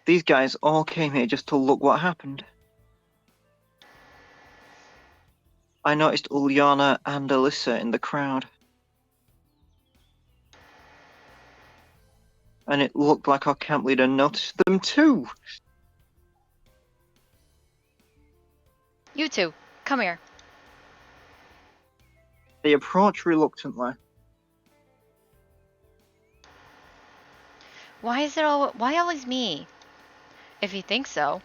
[SPEAKER 1] These guys all came here just to look what happened. I noticed Uliana and Alyssa in the crowd. And it looked like our camp leader noticed them too.
[SPEAKER 2] You two, come here.
[SPEAKER 1] They approached reluctantly.
[SPEAKER 2] Why always me? If you think so.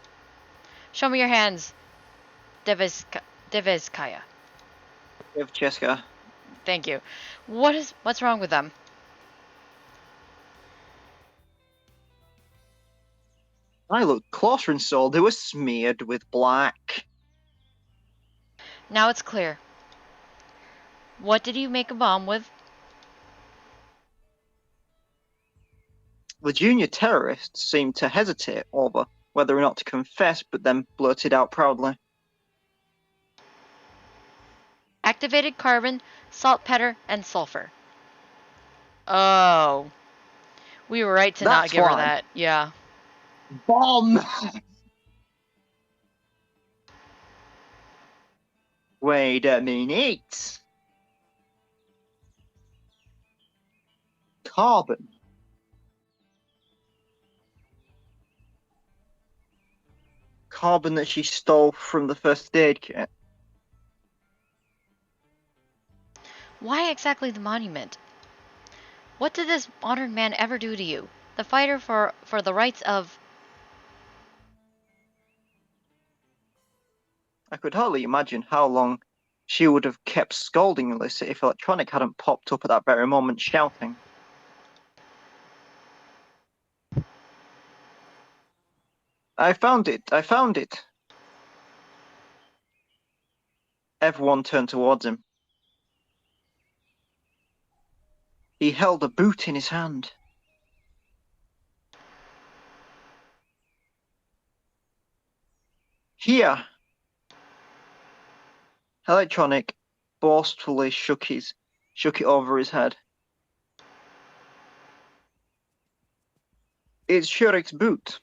[SPEAKER 2] Show me your hands. Devizkaya.
[SPEAKER 1] Jessica.
[SPEAKER 2] Thank you. What's wrong with them?
[SPEAKER 1] I looked closer and saw they were smeared with black.
[SPEAKER 2] Now it's clear. What did you make a bomb with?
[SPEAKER 1] The junior terrorists seemed to hesitate over whether or not to confess, but then blurted out proudly.
[SPEAKER 2] Activated carbon, saltpeter, and sulfur. Oh. We were right to not give her that. Yeah.
[SPEAKER 1] Bomb! Wait a minute. Carbon. Carbon that she stole from the first aid kit.
[SPEAKER 2] Why exactly the monument? What did this modern man ever do to you? The fighter for the rights of...
[SPEAKER 1] I could hardly imagine how long she would have kept scolding Alyssa if Electronic hadn't popped up at that very moment shouting. I found it! I found it! Everyone turned towards him. He held a boot in his hand. Here! Electronic boastfully shook it over his head. It's Shurik's boot.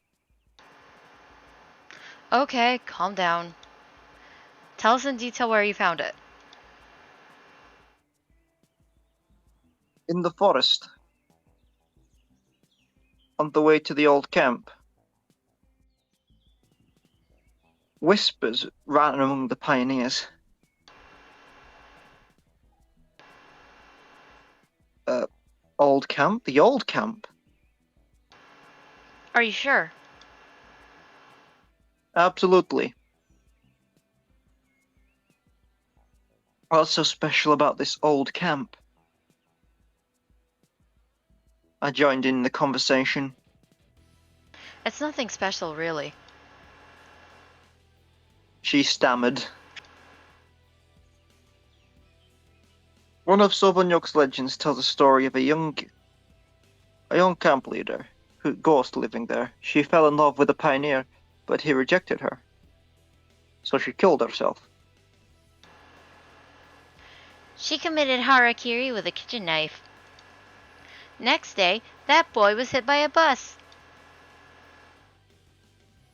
[SPEAKER 2] Okay, calm down. Tell us in detail where you found it.
[SPEAKER 1] In the forest. On the way to the old camp. Whispers ran among the pioneers. old camp? The old camp?
[SPEAKER 2] Are you sure?
[SPEAKER 1] Absolutely. What's so special about this old camp? I joined in the conversation.
[SPEAKER 2] It's nothing special, really.
[SPEAKER 1] She stammered. One of Sovonyok's legends tells a story of a young camp leader, ghost living there. She fell in love with a pioneer, but he rejected her. So she killed herself.
[SPEAKER 2] She committed harakiri with a kitchen knife. Next day, that boy was hit by a bus.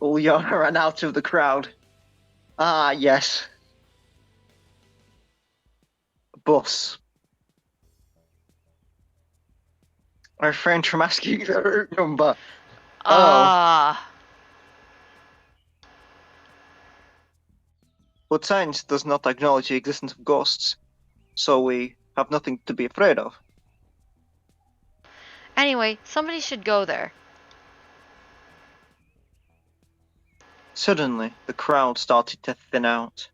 [SPEAKER 1] Ulyana ran out of the crowd. Ah, yes. A bus. I refrained from asking the route number.
[SPEAKER 2] Ah.
[SPEAKER 1] But science does not acknowledge the existence of ghosts, so we have nothing to be afraid of.
[SPEAKER 2] Anyway, somebody should go there.
[SPEAKER 1] Suddenly, the crowd started to thin out.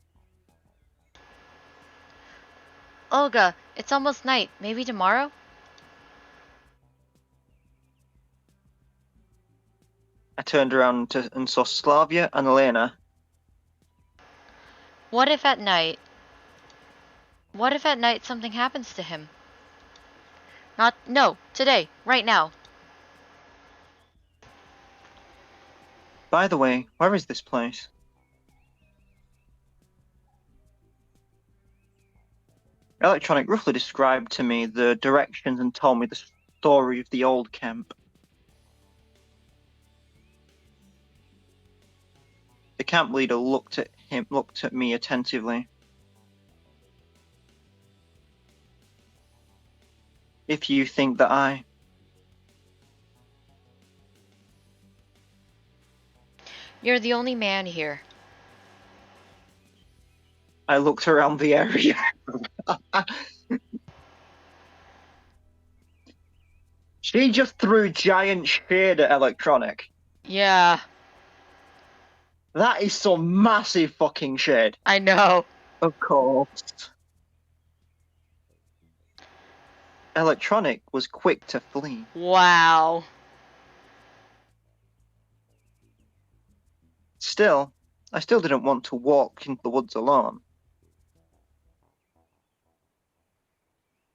[SPEAKER 2] Olga, it's almost night. Maybe tomorrow?
[SPEAKER 1] I turned around and saw Slavia and Elena.
[SPEAKER 2] What if at night something happens to him? No, today, right now.
[SPEAKER 1] By the way, where is this place? Electronic roughly described to me the directions and told me the story of the old camp. The camp leader looked at me attentively. If you think that
[SPEAKER 2] You're the only man here.
[SPEAKER 1] I looked around the area. She just threw giant shade at Electronic.
[SPEAKER 2] Yeah,
[SPEAKER 1] That is some massive fucking shade.
[SPEAKER 2] I know.
[SPEAKER 1] Of course. Electronic was quick to flee.
[SPEAKER 2] Wow.
[SPEAKER 1] Still, I still didn't want to walk into the woods alone.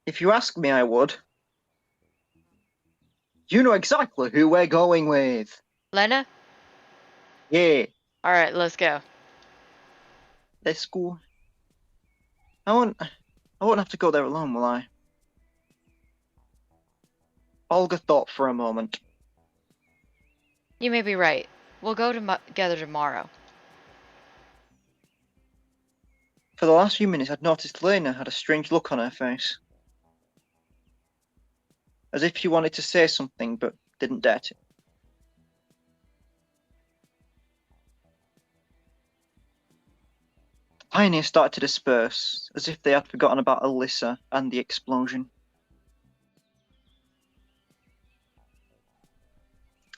[SPEAKER 1] If you ask me, I would. You know exactly who we're going with.
[SPEAKER 2] Lena?
[SPEAKER 1] Yeah,
[SPEAKER 2] Alright, let's go.
[SPEAKER 1] let's go. I won't have to go there alone, will I? Olga thought for a moment.
[SPEAKER 2] You may be right. We'll go together tomorrow.
[SPEAKER 1] For the last few minutes, I'd noticed Lena had a strange look on her face. As if she wanted to say something, but didn't dare to. The pioneers started to disperse, as if they had forgotten about Alyssa and the explosion.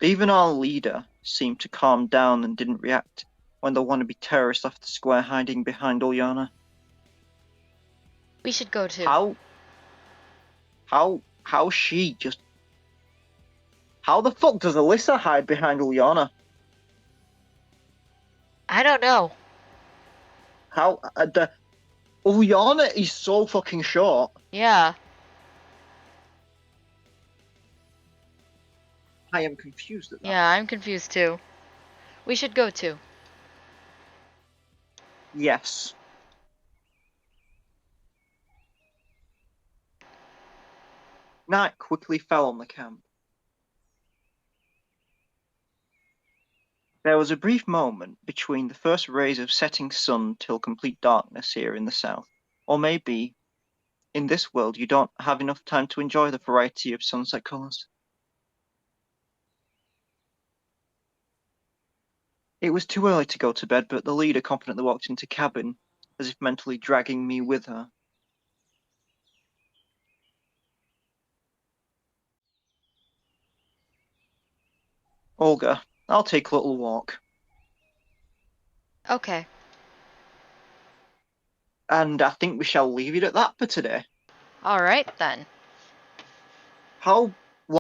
[SPEAKER 1] Even our leader seemed to calm down and didn't react when the wannabe terrorist left the square hiding behind Ulyana.
[SPEAKER 2] We should go too.
[SPEAKER 1] How she just... How the fuck does Alyssa hide behind Ulyana?
[SPEAKER 2] I don't know.
[SPEAKER 1] How... Ulyana is so fucking short.
[SPEAKER 2] Yeah.
[SPEAKER 1] I am confused at that.
[SPEAKER 2] Yeah, I'm confused too. We should go too.
[SPEAKER 1] Yes. Night quickly fell on the camp. There was a brief moment between the first rays of setting sun till complete darkness here in the south. Or maybe, in this world, you don't have enough time to enjoy the variety of sunset colours. It was too early to go to bed, but the leader confidently walked into cabin, as if mentally dragging me with her. Olga, I'll take a little walk.
[SPEAKER 2] Okay.
[SPEAKER 1] And I think we shall leave it at that for today.
[SPEAKER 2] All right then.
[SPEAKER 1] How